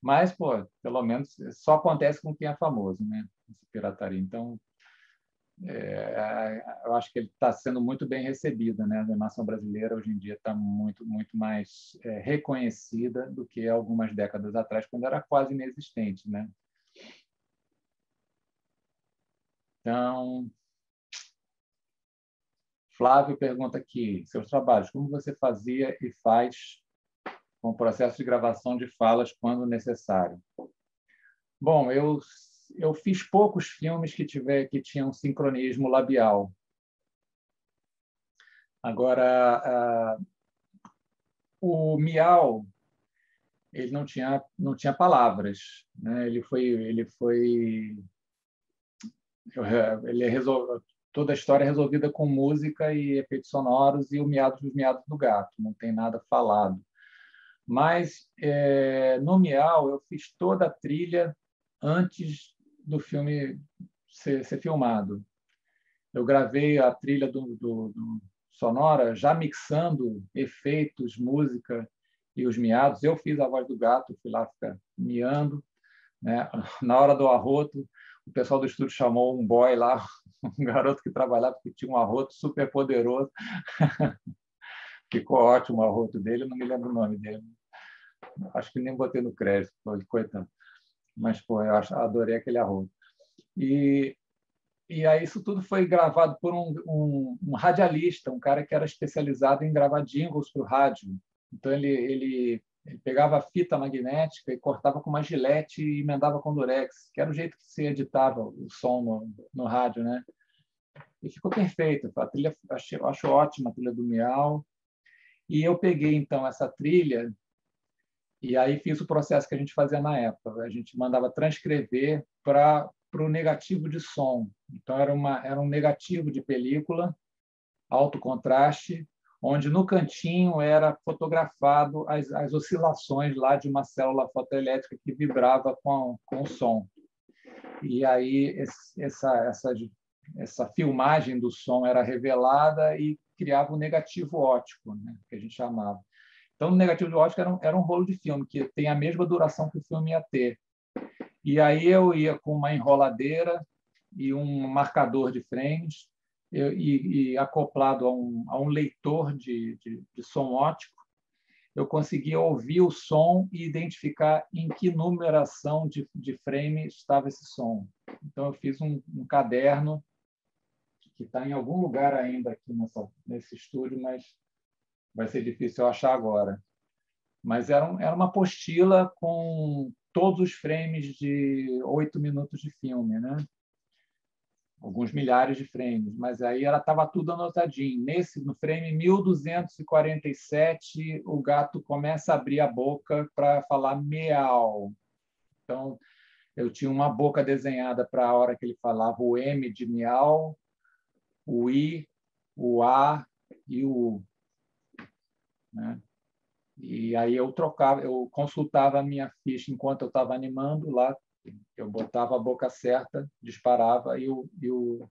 Mas, pô, pelo menos só acontece com quem é famoso, né? Essa pirataria. Então, eu acho que ele está sendo muito bem recebida, né? A animação brasileira hoje em dia está muito mais reconhecida do que algumas décadas atrás, quando era quase inexistente, né? Então, Flávio pergunta aqui, seus trabalhos, como você fazia e faz com o processo de gravação de falas quando necessário? Bom, eu fiz poucos filmes que tinham sincronismo labial. Agora, o Miau, ele não tinha palavras, né? Ele resolveu toda a história é resolvida com música e efeitos sonoros e os miados do gato, não tem nada falado. Mas no Miau eu fiz toda a trilha antes do filme ser filmado. Eu gravei a trilha do sonora já mixando efeitos, música e os miados. Eu fiz a voz do gato, fui lá ficar miando, né? Na hora do arroto, o pessoal do estúdio chamou um boy lá, um garoto que trabalhava, porque tinha um arroto super poderoso. Ficou ótimo o arroto dele, eu não me lembro o nome dele. Acho que nem botei no crédito, coitado. Mas, pô, adorei aquele arroto. E aí isso tudo foi gravado por um radialista, um cara que era especializado em gravar jingles para o rádio. Então, ele pegava a fita magnética e cortava com uma gilete e emendava com durex, que era o jeito que se editava o som no rádio, né? E ficou perfeito. A trilha, acho ótima a trilha do Miau. E eu peguei, então, essa trilha e aí fiz o processo que a gente fazia na época. A gente mandava transcrever para o negativo de som. Então, era um negativo de película, alto contraste, onde no cantinho era fotografado as oscilações lá de uma célula fotoelétrica que vibrava com o som. E aí essa filmagem do som era revelada e criava um negativo óptico, né, que a gente chamava. Então, o negativo de ótica era um rolo de filme, que tem a mesma duração que o filme ia ter. E aí eu ia com uma enroladeira e um marcador de frames e acoplado a um leitor de som óptico, eu conseguia ouvir o som e identificar em que numeração de frame estava esse som. Então, eu fiz um caderno que está em algum lugar ainda aqui nesse estúdio, mas vai ser difícil eu achar agora. Mas era uma apostila com todos os frames de 8 minutos de filme, né? Alguns milhares de frames, mas aí ela estava tudo anotadinho. No frame 1247, o gato começa a abrir a boca para falar miau. Então, eu tinha uma boca desenhada para a hora que ele falava o M de miau, o I, o A e o U, né? E aí eu consultava a minha ficha enquanto eu estava animando lá, eu botava a boca certa, disparava e o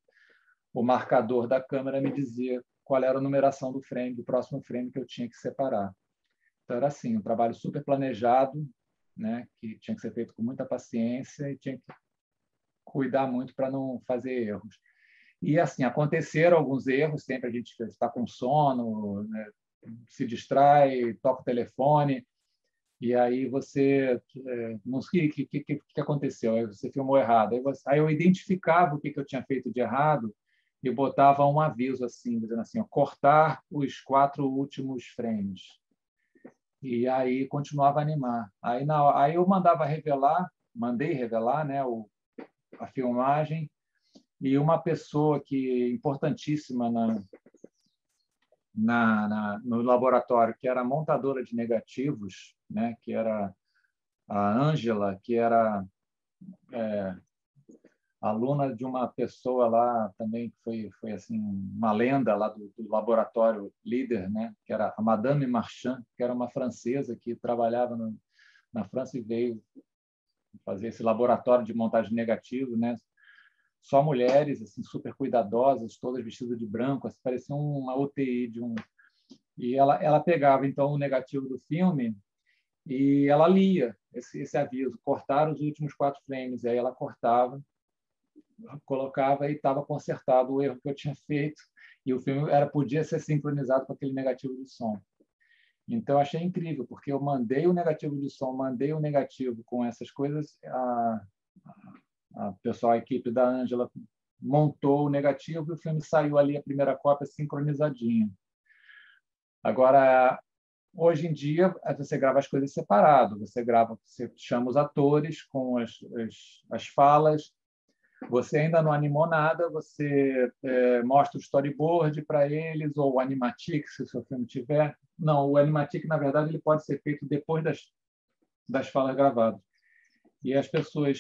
marcador da câmera me dizia qual era a numeração do frame, do próximo frame que eu tinha que separar. Então era assim, um trabalho super planejado, né, que tinha que ser feito com muita paciência e tinha que cuidar muito para não fazer erros. E assim, aconteceram alguns erros, sempre a gente está com sono, né, se distrai, toca o telefone, e aí você não sei o que aconteceu, aí você filmou errado. Aí eu identificava o que eu tinha feito de errado e botava um aviso assim, dizendo assim, ó, cortar os 4 últimos frames. E aí continuava a animar. Aí eu mandei revelar, né, a filmagem, e uma pessoa que importantíssima no laboratório, que era montadora de negativos, né, que era a Ângela, que era aluna de uma pessoa lá também que foi assim uma lenda lá do laboratório líder, né, que era a Madame Marchand, que era uma francesa que trabalhava na França e veio fazer esse laboratório de montagem de negativo, né? Só mulheres assim super cuidadosas, todas vestidas de branco, assim, parecia uma UTI de um. E ela pegava então o negativo do filme e ela lia esse aviso, cortar os últimos 4 frames. E aí ela cortava, colocava e estava consertado o erro que eu tinha feito. E o filme podia ser sincronizado com aquele negativo de som. Então, eu achei incrível, porque eu mandei o negativo de som, mandei o negativo com essas coisas, a pessoal, a equipe da Ângela montou o negativo e o filme saiu ali, a primeira cópia sincronizadinha. Agora, hoje em dia, você grava as coisas separado. Você chama os atores com as falas. Você ainda não animou nada, você mostra o storyboard para eles, ou o animatic, se o seu filme tiver. Não, o animatic, na verdade, ele pode ser feito depois das falas gravadas. E as pessoas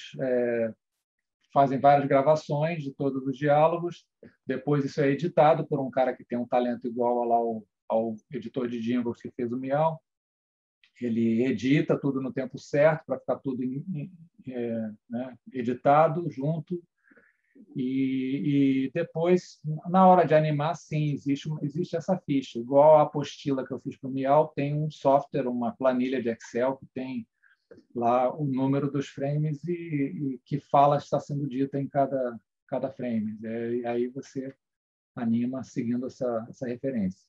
fazem várias gravações de todos os diálogos, depois isso é editado por um cara que tem um talento igual lá ao editor de jingles que fez o Miau. Ele edita tudo no tempo certo para ficar tudo né, editado junto. E depois, na hora de animar, sim, existe essa ficha. Igual a apostila que eu fiz para o Miau, tem um software, uma planilha de Excel que tem lá o número dos frames e que fala está sendo dita em cada frame. E aí você anima seguindo essa referência.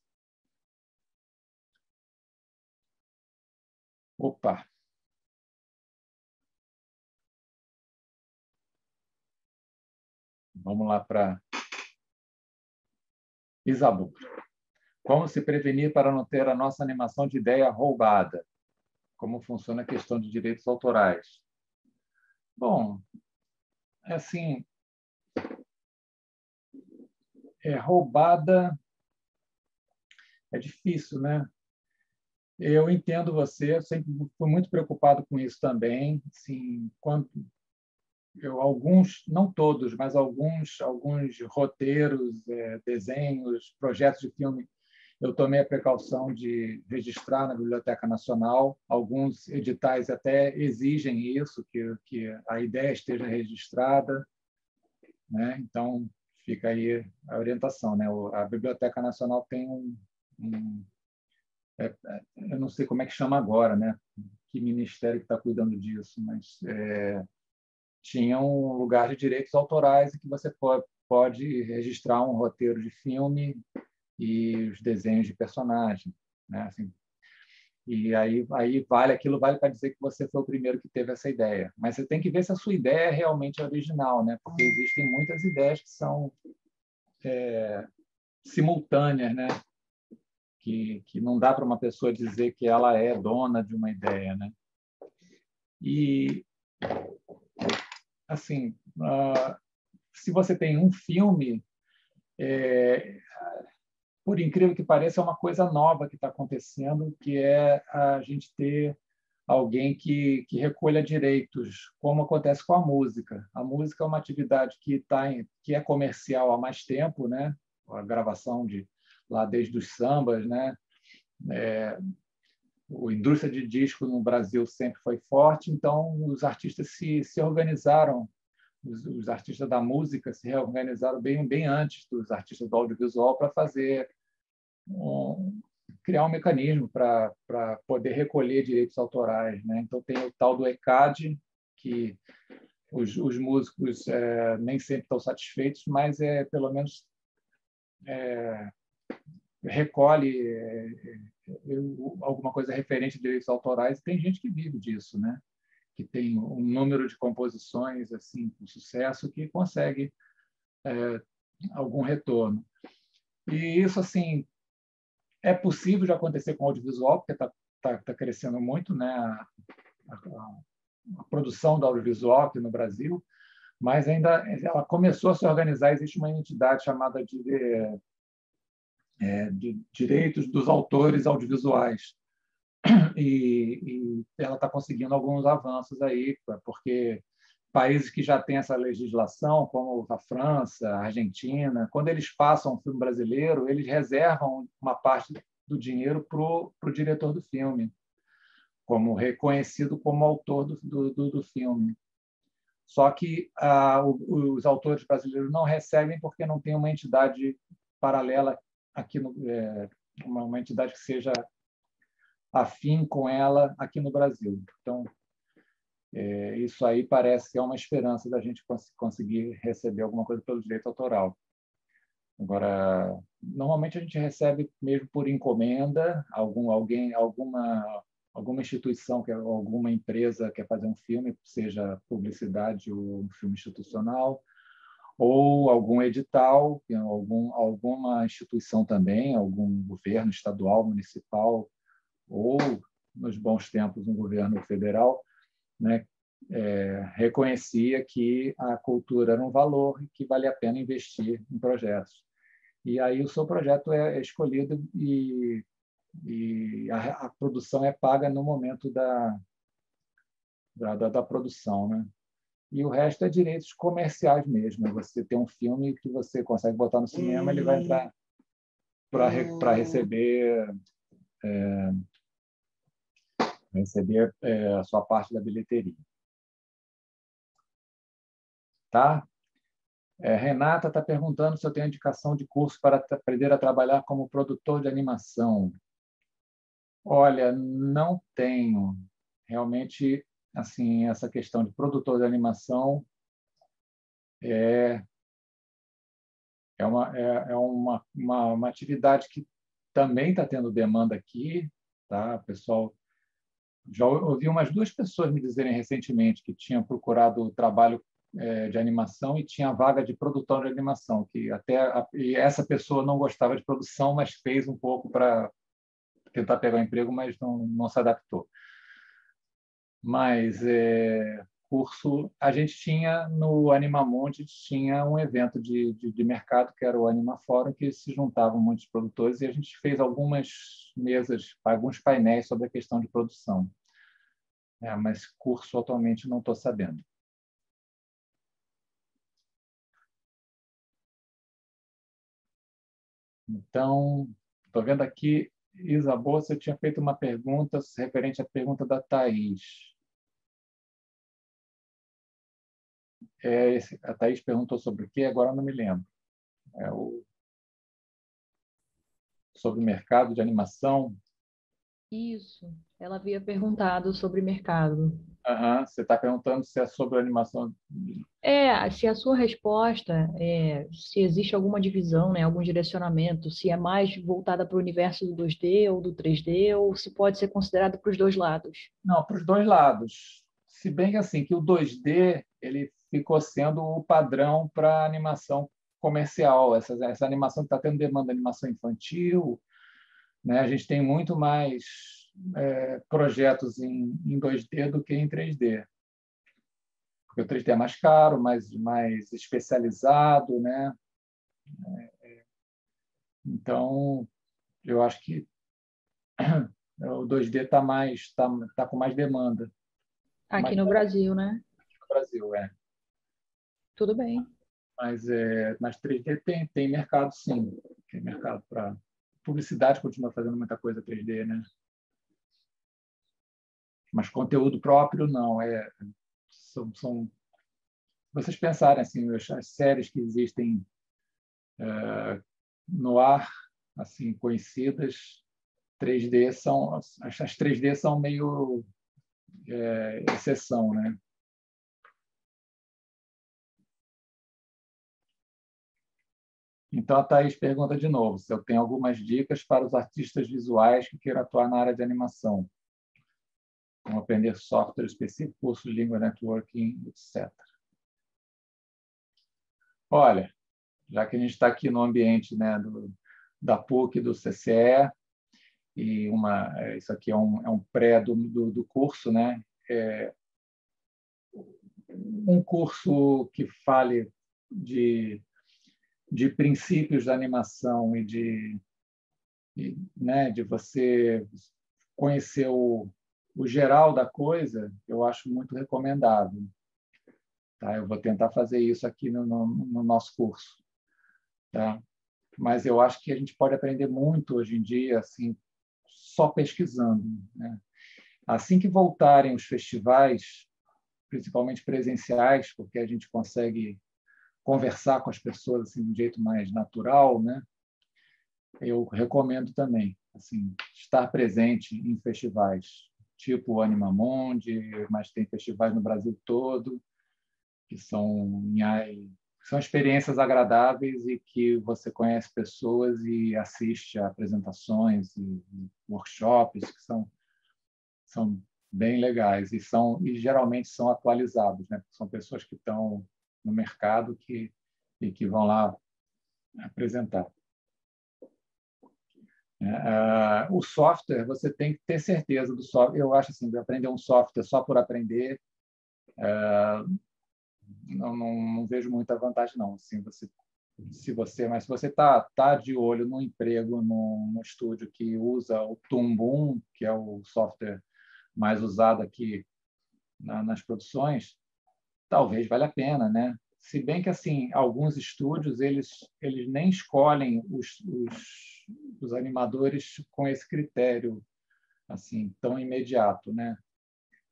Opa! Vamos lá para Isabu. Como se prevenir para não ter a nossa animação de ideia roubada? Como funciona a questão de direitos autorais? Bom, assim, roubada é difícil, né? Eu entendo você, eu sempre fui muito preocupado com isso também. Assim, alguns, não todos, mas alguns roteiros, desenhos, projetos de filme, eu tomei a precaução de registrar na Biblioteca Nacional. Alguns editais até exigem isso, que a ideia esteja registrada, né? Então, fica aí a orientação, né? A Biblioteca Nacional tem eu não sei como é que chama agora, né? Que ministério que está cuidando disso, mas tinha um lugar de direitos autorais em que você pode registrar um roteiro de filme e os desenhos de personagem, né? Assim, e aí aquilo vale para dizer que você foi o primeiro que teve essa ideia. Mas você tem que ver se a sua ideia é realmente original, né? Porque existem muitas ideias que são simultâneas, né? Que não dá para uma pessoa dizer que ela é dona de uma ideia, né? E assim, se você tem um filme, por incrível que pareça, é uma coisa nova que está acontecendo, que é a gente ter alguém que recolha direitos, como acontece com a música. A música é uma atividade que é comercial há mais tempo, né? A gravação lá desde os sambas, né? A indústria de disco no Brasil sempre foi forte, então os artistas se organizaram, os artistas da música se reorganizaram bem antes dos artistas do audiovisual para criar um mecanismo para poder recolher direitos autorais, né? Então tem o tal do ECAD, que os músicos nem sempre estão satisfeitos, mas pelo menos recolhe alguma coisa referente a direitos autorais, e tem gente que vive disso, né? Que tem um número de composições assim com sucesso que consegue algum retorno. E isso assim é possível de acontecer com o audiovisual, porque está crescendo muito, né? A produção do audiovisual aqui no Brasil, mas ainda ela começou a se organizar. Existe uma entidade chamada de Direitos dos Autores Audiovisuais, e ela está conseguindo alguns avanços aí, porque países que já têm essa legislação, como a França, a Argentina, quando eles passam um filme brasileiro, eles reservam uma parte do dinheiro para o diretor do filme, como reconhecido como autor do filme. Só que os autores brasileiros não recebem porque não tem uma entidade paralela aqui, uma entidade que seja afim com ela aqui no Brasil. Então, isso aí parece que é uma esperança da gente conseguir receber alguma coisa pelo direito autoral. Agora, normalmente a gente recebe mesmo por encomenda, alguma instituição, alguma empresa quer fazer um filme, seja publicidade ou um filme institucional, ou algum edital, alguma instituição também, algum governo estadual, municipal, ou, nos bons tempos, um governo federal, né, reconhecia que a cultura era um valor e que valia a pena investir em projetos. E aí o seu projeto é escolhido e a produção é paga no momento da produção, né? E o resto é direitos comerciais mesmo. Você tem um filme que você consegue botar no cinema, ele vai entrar para receber a sua parte da bilheteria. Tá? Renata está perguntando se eu tenho indicação de curso para aprender a trabalhar como produtor de animação. Olha, não tenho. Realmente, assim, essa questão de produtor de animação é uma atividade que também está tendo demanda aqui, tá? Pessoal, já ouvi umas 2 pessoas me dizerem recentemente que tinham procurado trabalho de animação e tinha vaga de produtor de animação, que e essa pessoa não gostava de produção, mas fez um pouco para tentar pegar um emprego, mas não se adaptou. Mas curso, a gente tinha no Animamundi, tinha um evento de mercado, que era o Anima Fórum, que se juntavam muitos produtores, e a gente fez algumas mesas, alguns painéis sobre a questão de produção. Mas curso atualmente não estou sabendo. Então, estou vendo aqui, Isabel, você tinha feito uma pergunta referente à pergunta da Thaís. A Thaís perguntou sobre o quê? Agora eu não me lembro. Sobre o mercado de animação. Isso, ela havia perguntado sobre mercado. Você está perguntando se é sobre animação. Se a sua resposta se existe alguma divisão, né, algum direcionamento, se é mais voltada para o universo do 2D ou do 3D, ou se pode ser considerado para os dois lados. Não, para os dois lados. Se bem que assim, que o 2D ele ficou sendo o padrão para animação comercial. Essa animação que está tendo demanda de animação infantil, né? A gente tem muito mais projetos em 2D do que em 3D. Porque o 3D é mais caro, mais especializado, né? Então, eu acho que o 2D tá com mais demanda. Aqui no Brasil, né? No Brasil, Tudo bem. Mas 3D tem mercado, sim. Tem mercado para... Publicidade continua fazendo muita coisa 3D, né? Mas conteúdo próprio, não. São vocês pensarem assim, as séries que existem no ar, assim, conhecidas, 3D as 3D são meio exceção, né? Então, a Thaís pergunta de novo se eu tenho algumas dicas para os artistas visuais que queiram atuar na área de animação, como aprender software específico, curso de língua, networking, etc. Olha, já que a gente está aqui no ambiente, né, da PUC, do CCE, e isso aqui é um pré do curso, né? Um curso que fale de princípios da animação né, de você conhecer o geral da coisa, eu acho muito recomendável. Tá? Eu vou tentar fazer isso aqui no nosso curso. Tá? Mas eu acho que a gente pode aprender muito hoje em dia assim, só pesquisando. Né? Assim que voltarem os festivais, principalmente presenciais, porque a gente consegue conversar com as pessoas assim, de um jeito mais natural, né? Eu recomendo também assim, estar presente em festivais, tipo o Animamundi, mas tem festivais no Brasil todo, que são experiências agradáveis e que você conhece pessoas e assiste a apresentações e workshops que são bem legais e geralmente são atualizados, né? São pessoas que estão no mercado e que vão lá apresentar. O software, você tem que ter certeza do software. Eu acho assim, aprender um software só por aprender, não vejo muita vantagem, não. Assim, mas se você tá de olho no emprego, no estúdio que usa o Tumbum, que é o software mais usado aqui nas produções, talvez valha a pena, né? Se bem que assim alguns estúdios eles nem escolhem os animadores com esse critério assim tão imediato, né?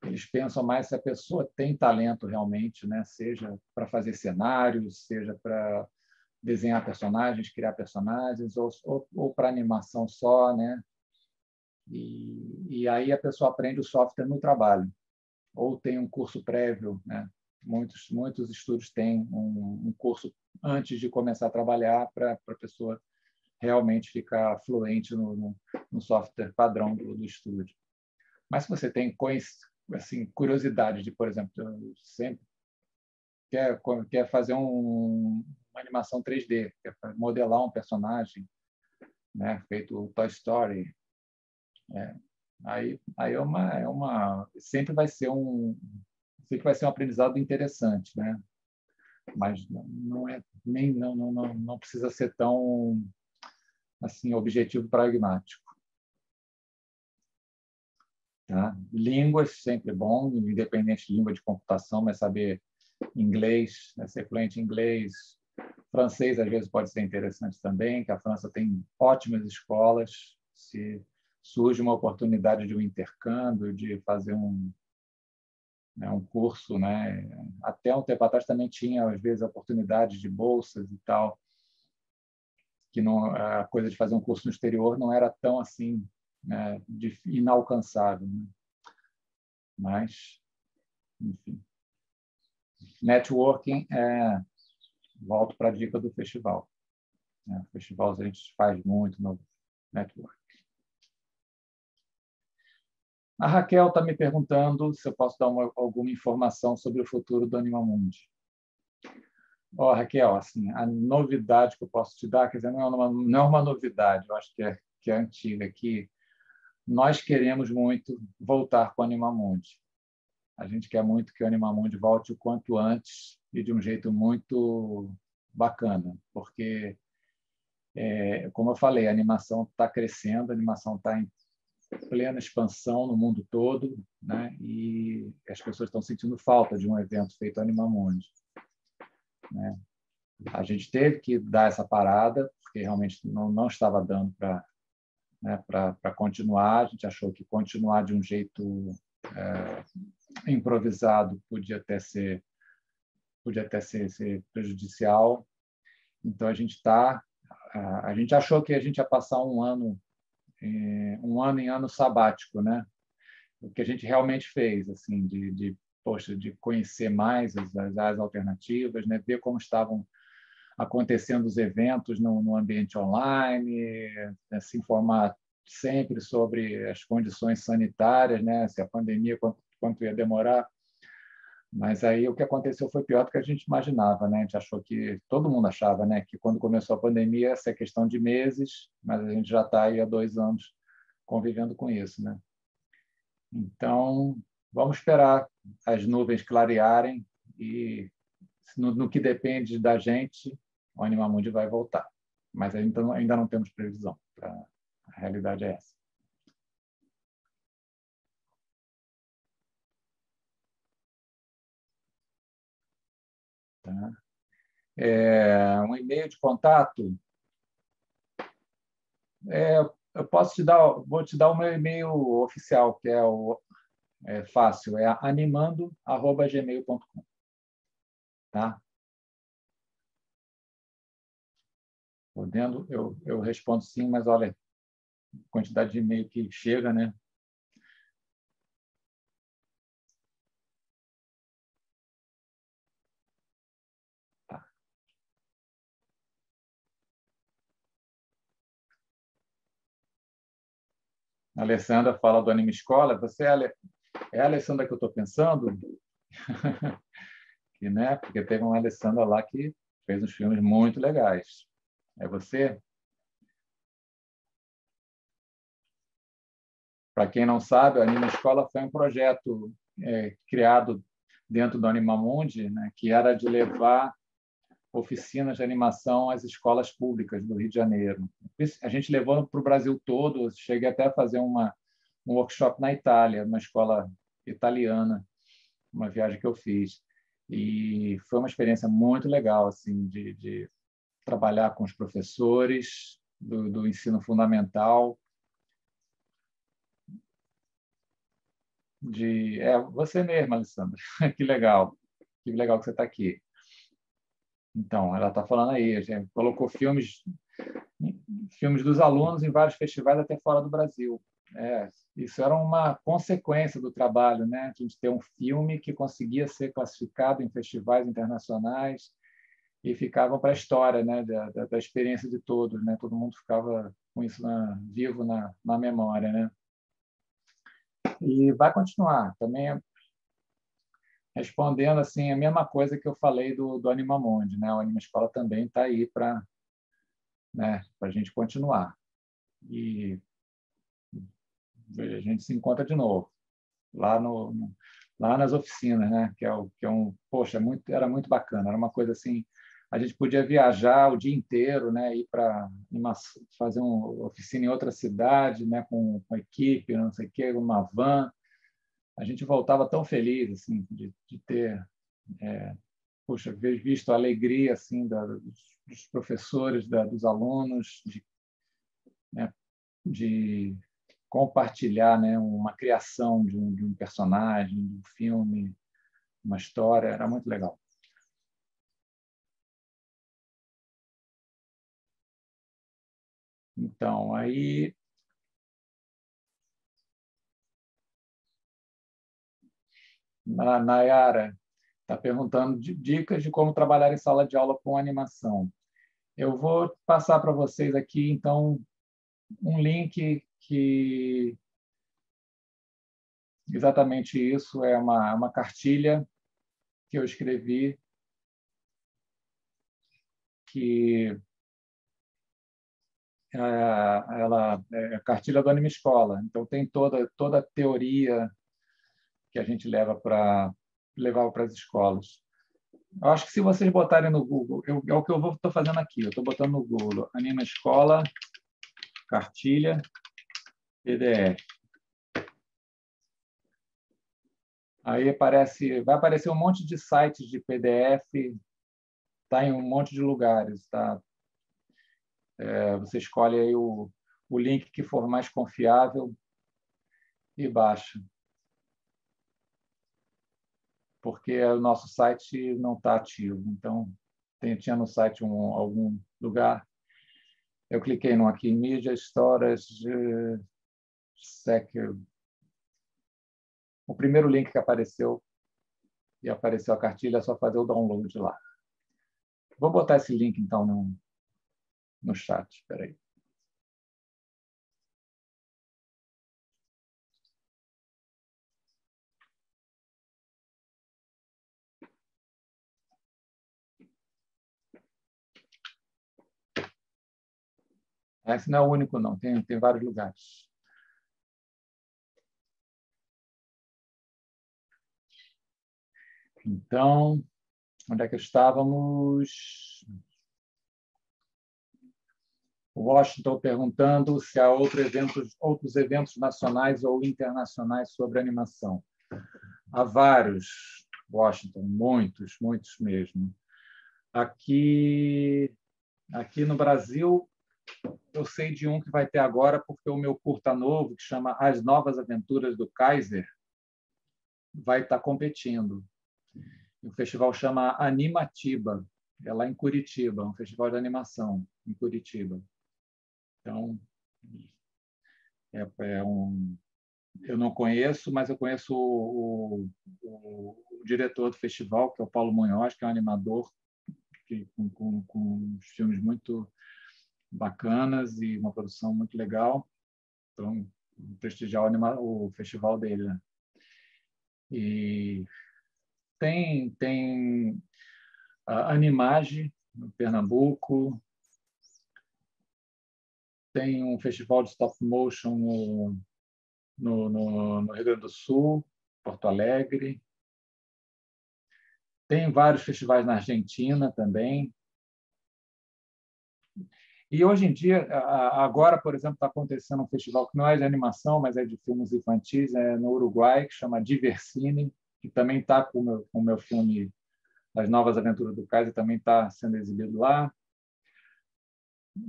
Eles pensam mais se a pessoa tem talento realmente, né? Seja para fazer cenários, seja para desenhar personagens, criar personagens, ou para animação só, né? E aí a pessoa aprende o software no trabalho, ou tem um curso prévio, né? Muitos estúdios têm um curso antes de começar a trabalhar para a pessoa realmente ficar fluente no software padrão do estúdio. Mas se você tem assim, curiosidade de, por exemplo, sempre quer fazer uma animação 3D, quer modelar um personagem, né, feito o Toy Story, aí sempre vai ser um aprendizado interessante, né? Mas não precisa ser tão assim objetivo pragmático. Tá? Línguas sempre bom, independente de língua de computação, mas saber inglês, né? Ser fluente em inglês, francês às vezes pode ser interessante também, que a França tem ótimas escolas. Se surge uma oportunidade de um intercâmbio, de fazer um curso, né? Até um tempo atrás também tinha às vezes oportunidades de bolsas e tal, que não, a coisa de fazer um curso no exterior não era tão assim, né, inalcançável, né? Mas, enfim, networking volto para a dica do festival, né? O festival a gente faz muito no network. A Raquel está me perguntando se eu posso dar alguma informação sobre o futuro do Animamundi. Raquel, assim, a novidade que eu posso te dar, quer dizer, não é uma novidade, eu acho que é antiga aqui. Nós queremos muito voltar com o Animamundi. A gente quer muito que o Animamundi volte o quanto antes e de um jeito muito bacana, porque, como eu falei, a animação está crescendo, a animação está em plena expansão no mundo todo, né? E as pessoas estão sentindo falta de um evento feito Animamundi, né? A gente teve que dar essa parada, porque realmente não estava dando para, né, para continuar. A gente achou que continuar de um jeito improvisado podia até ser prejudicial. Então a gente achou que a gente ia passar um ano em ano sabático, né? O que a gente realmente fez, assim, de conhecer mais as alternativas, né? Ver como estavam acontecendo os eventos no ambiente online, né? Se informar sempre sobre as condições sanitárias, né? Se a pandemia, quanto ia demorar. Mas aí o que aconteceu foi pior do que a gente imaginava, né? A gente achou todo mundo achava, né, que quando começou a pandemia, essa é questão de meses, mas a gente já está aí há 2 anos convivendo com isso, né? Então, vamos esperar as nuvens clarearem e, no que depende da gente, o Animamundi vai voltar. Mas ainda não temos previsão. A realidade é essa. Tá? Um e-mail de contato. Vou te dar o meu e-mail oficial, que é fácil, é animando@gmail.com. Tá? Podendo, eu respondo sim, mas olha, a quantidade de e-mail que chega, né? Tá. A Alessandra fala do Anime Escola. Você é a Alessandra que eu estou pensando? Que, né? Porque teve uma Alessandra lá que fez uns filmes muito legais. É você? Para quem não sabe, a Anima Escola foi um projeto criado dentro do Animamundi, né, que era de levar oficinas de animação às escolas públicas do Rio de Janeiro. A gente levou para o Brasil todo, cheguei até a fazer um workshop na Itália, uma escola italiana, uma viagem que eu fiz. E foi uma experiência muito legal, assim, de trabalhar com os professores do ensino fundamental, você mesma, Alessandra. Que legal que você está aqui. Então, ela está falando aí, a gente colocou filmes dos alunos em vários festivais até fora do Brasil. Isso era uma consequência do trabalho, né? A gente ter um filme que conseguia ser classificado em festivais internacionais e ficava para a história, né? Da experiência de todos, né? Todo mundo ficava com isso vivo na memória, né? E vai continuar também respondendo assim a mesma coisa que eu falei do Animamundi, né? O Anima Escola também está aí para, né, para a gente continuar. E a gente se encontra de novo lá nas oficinas, né? Que é poxa, era muito bacana. Era uma coisa assim, a gente podia viajar o dia inteiro, né? Ir para fazer uma oficina em outra cidade, né? Com equipe, não sei o quê, uma van. A gente voltava tão feliz assim de ter puxa, visto a alegria assim dos professores, dos alunos, né, de compartilhar, né, uma criação de um personagem, de um filme, uma história, era muito legal. Então, aí a Nayara está perguntando dicas de como trabalhar em sala de aula com animação. Eu vou passar para vocês aqui, então, um link que exatamente isso é uma cartilha que eu escrevi que ela é a cartilha do Anima Escola. Então tem toda a teoria que a gente levava para as escolas. Eu acho que se vocês botarem no Google, é o que eu estou fazendo aqui. Eu estou botando no Google Anima Escola cartilha PDF. Aí vai aparecer um monte de sites de PDF, está em um monte de lugares, tá? Você escolhe aí o link que for mais confiável e baixa. Porque o nosso site não está ativo. Então, tinha no site algum lugar. Eu cliquei no aqui, Media Storage Sec. O primeiro link que apareceu, e apareceu a cartilha, é só fazer o download lá. Vou botar esse link, então, no chat. Espera aí. Esse não é o único, não. Tem vários lugares. Então, onde é que estávamos? O Washington perguntando se há outros eventos nacionais ou internacionais sobre animação. Há vários, Washington, muitos mesmo. Aqui no Brasil, eu sei de um que vai ter agora, porque o meu curta novo, que chama As Novas Aventuras do Kaiser, vai estar competindo. O festival chama Animatiba, é lá em Curitiba, um festival de animação em Curitiba. Então, eu não conheço, mas eu conheço o diretor do festival, que é o Paulo Munhoz, que é um animador com filmes muito bacanas e uma produção muito legal. Então, prestigiar o festival dele, né? E tem a Animage, no Pernambuco, tem um festival de stop motion no Rio Grande do Sul, Porto Alegre. Tem vários festivais na Argentina também. E hoje em dia, agora, por exemplo, está acontecendo um festival que não é de animação, mas é de filmes infantis, no Uruguai, que chama Divercine, que também está com o meu filme As Novas Aventuras do Kaiser, também está sendo exibido lá.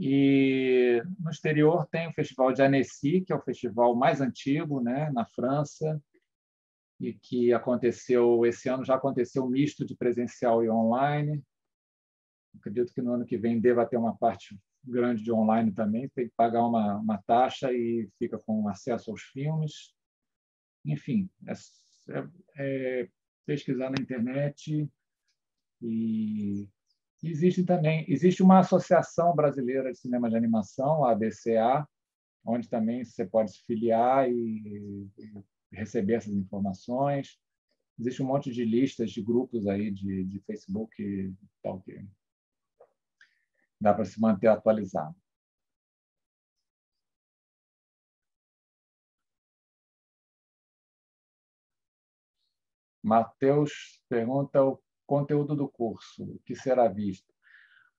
E no exterior tem o Festival de Annecy, que é o festival mais antigo, né, na França, e que aconteceu esse ano, já aconteceu misto de presencial e online. Acredito que no ano que vem deva ter uma parte grande de online também, tem que pagar uma taxa e fica com acesso aos filmes. Enfim, é pesquisar na internet. E existe uma associação brasileira de cinema de animação, a ABCA, onde também você pode se filiar e receber essas informações. Existe um monte de listas de grupos aí de Facebook e tal, que dá para se manter atualizado. Matheus pergunta o conteúdo do curso, o que será visto.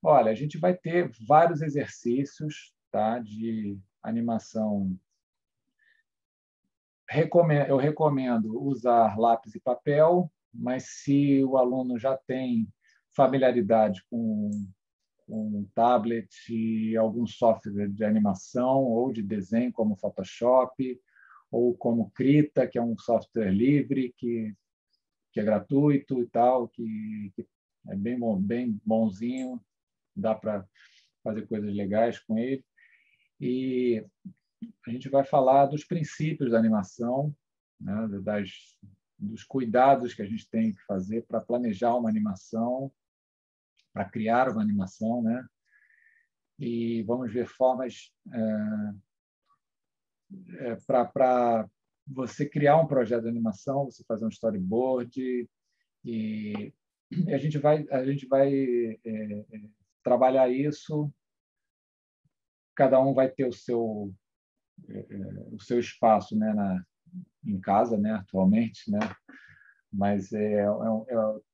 Olha, a gente vai ter vários exercícios, tá, de animação. Eu recomendo usar lápis e papel, mas se o aluno já tem familiaridade com um tablet e algum software de animação ou de desenho, como Photoshop, ou como Krita, que é um software livre, que é gratuito e tal, que é bem bonzinho, dá para fazer coisas legais com ele. E a gente vai falar dos princípios da animação, né, dos cuidados que a gente tem que fazer para planejar uma animação, para criar uma animação, né? E vamos ver formas para você criar um projeto de animação, você fazer um storyboard, e a gente vai trabalhar isso. Cada um vai ter o seu espaço, né, em casa, né, atualmente, né? Mas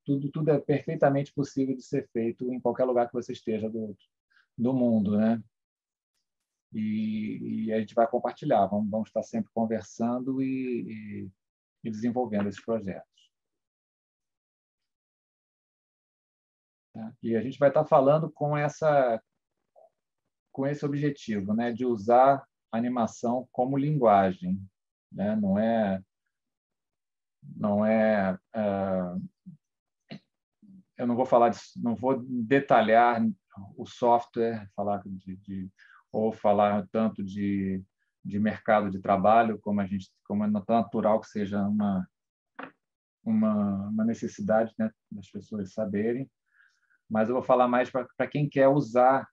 tudo é perfeitamente possível de ser feito em qualquer lugar que você esteja do mundo, né? E a gente vai compartilhar, vamos estar sempre conversando e desenvolvendo esses projetos. Tá? E a gente vai estar falando com esse objetivo, né, de usar a animação como linguagem, né? Eu não vou não vou detalhar o software, ou falar tanto de mercado de trabalho, como é natural que seja uma necessidade, né, das pessoas saberem, mas eu vou falar mais para quem quer usar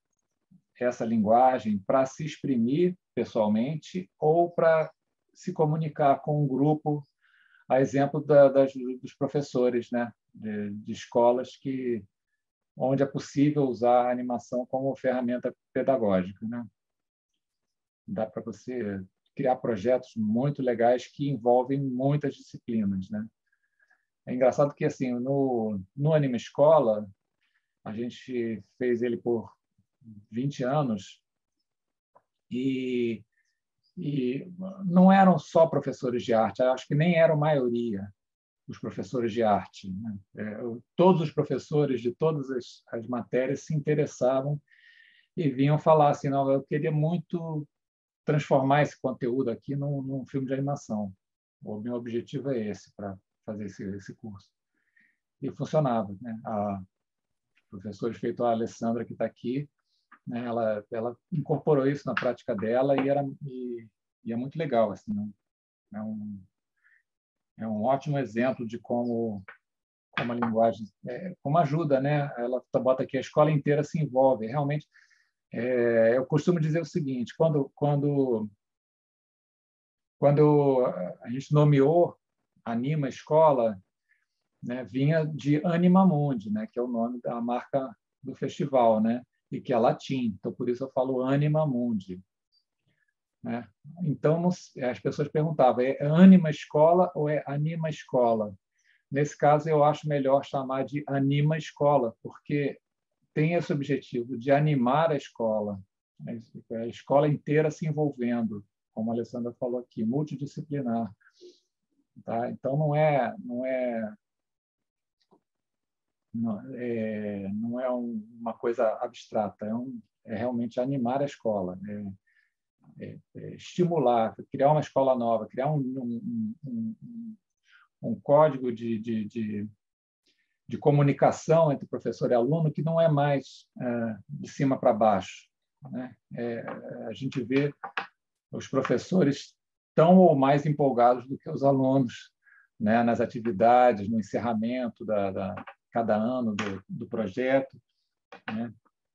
essa linguagem para se exprimir pessoalmente ou para se comunicar com um grupo, a exemplo dos professores, né, de escolas onde é possível usar a animação como ferramenta pedagógica, né? Dá para você criar projetos muito legais que envolvem muitas disciplinas, né? É engraçado que assim no Anima Escola a gente fez ele por 20 anos e não eram só professores de arte, acho que nem eram a maioria os professores de arte, né? Todos os professores de todas as matérias se interessavam e vinham falar assim, não, eu queria muito transformar esse conteúdo aqui num filme de animação. O meu objetivo é esse, para fazer esse curso. E funcionava, né? A professora feito a Alessandra, que está aqui, né? Ela incorporou isso na prática dela e é muito legal, assim, né? É um ótimo exemplo de como a linguagem como ajuda, né? Ela bota aqui, a escola inteira se envolve. Realmente, eu costumo dizer o seguinte, quando a gente nomeou Anima Escola, né, vinha de Anima Mundi, né, que é o nome da marca do festival, né, e que é latim. Então, por isso eu falo Anima Mundi. né? Então, as pessoas perguntavam, é Anima Escola ou é Anima Escola? Nesse caso, eu acho melhor chamar de Anima Escola, porque tem esse objetivo de animar a escola, né? A escola inteira se envolvendo, como a Alessandra falou aqui, multidisciplinar. Tá? Então, não é uma coisa abstrata, é realmente animar a escola, estimular, criar uma escola nova, criar um código de comunicação entre professor e aluno que não é mais de cima para baixo, né? A gente vê os professores tão ou mais empolgados do que os alunos, né? Nas atividades, no encerramento cada ano do projeto, né?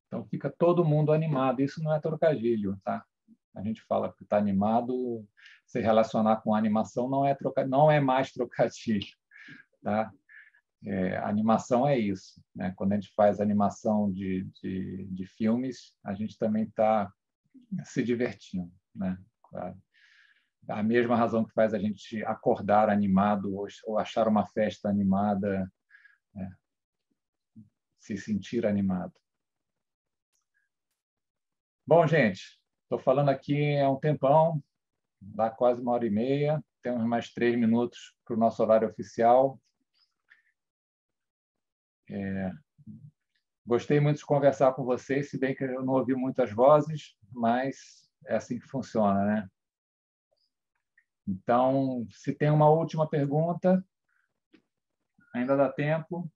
Então, fica todo mundo animado. Isso não é trocadilho, tá? A gente fala que está animado, se relacionar com a animação não é mais trocadilho, tá? Animação é isso, né? Quando a gente faz animação de filmes, a gente também está se divertindo, né? Claro. A mesma razão que faz a gente acordar animado ou achar uma festa animada, né? Se sentir animado. Bom, gente, estou falando aqui há um tempão, dá quase 1h30, temos mais 3 minutos para o nosso horário oficial. Gostei muito de conversar com vocês, se bem que eu não ouvi muitas vozes, mas é assim que funciona, né? Então, se tem uma última pergunta, ainda dá tempo.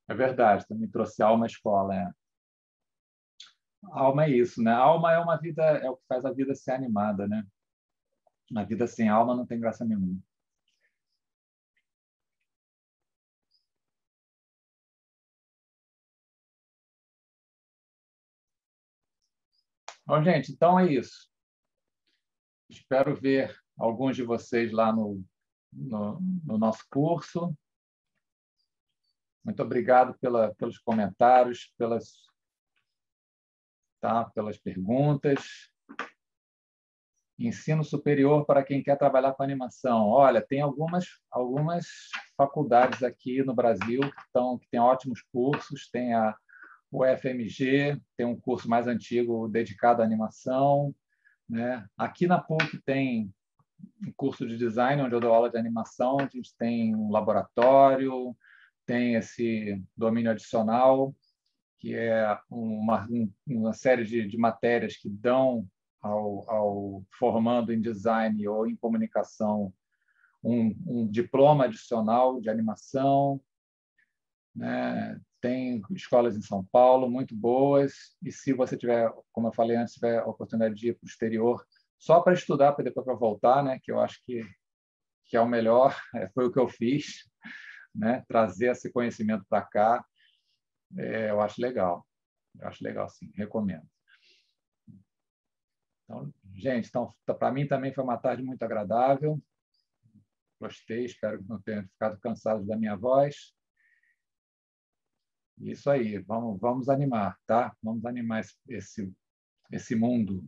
É verdade, também trouxe alma à escola. Alma é isso, né? Alma é uma vida, é o que faz a vida ser animada, né? A vida sem alma não tem graça nenhuma. Bom, gente, então é isso. Espero ver alguns de vocês lá no nosso curso. Muito obrigado pelos comentários, pelas perguntas. Ensino superior para quem quer trabalhar com animação. Olha, tem algumas faculdades aqui no Brasil que têm ótimos cursos. Tem a UFMG, tem um curso mais antigo dedicado à animação, né? Aqui na PUC tem um curso de design, onde eu dou aula de animação. A gente tem um laboratório, tem esse domínio adicional, que é uma série de matérias que dão ao formando em design ou em comunicação um diploma adicional de animação, né? Tem escolas em São Paulo muito boas, e se você tiver, como eu falei antes, tiver a oportunidade de ir para o exterior, só para estudar, para depois para voltar, né? Que eu acho que é o melhor, foi o que eu fiz, né? Trazer esse conhecimento para cá, eu acho legal. Eu acho legal, sim, recomendo. Então, gente, para mim também foi uma tarde muito agradável. Gostei, espero que não tenham ficado cansados da minha voz. Isso aí, vamos animar, tá? Vamos animar esse mundo.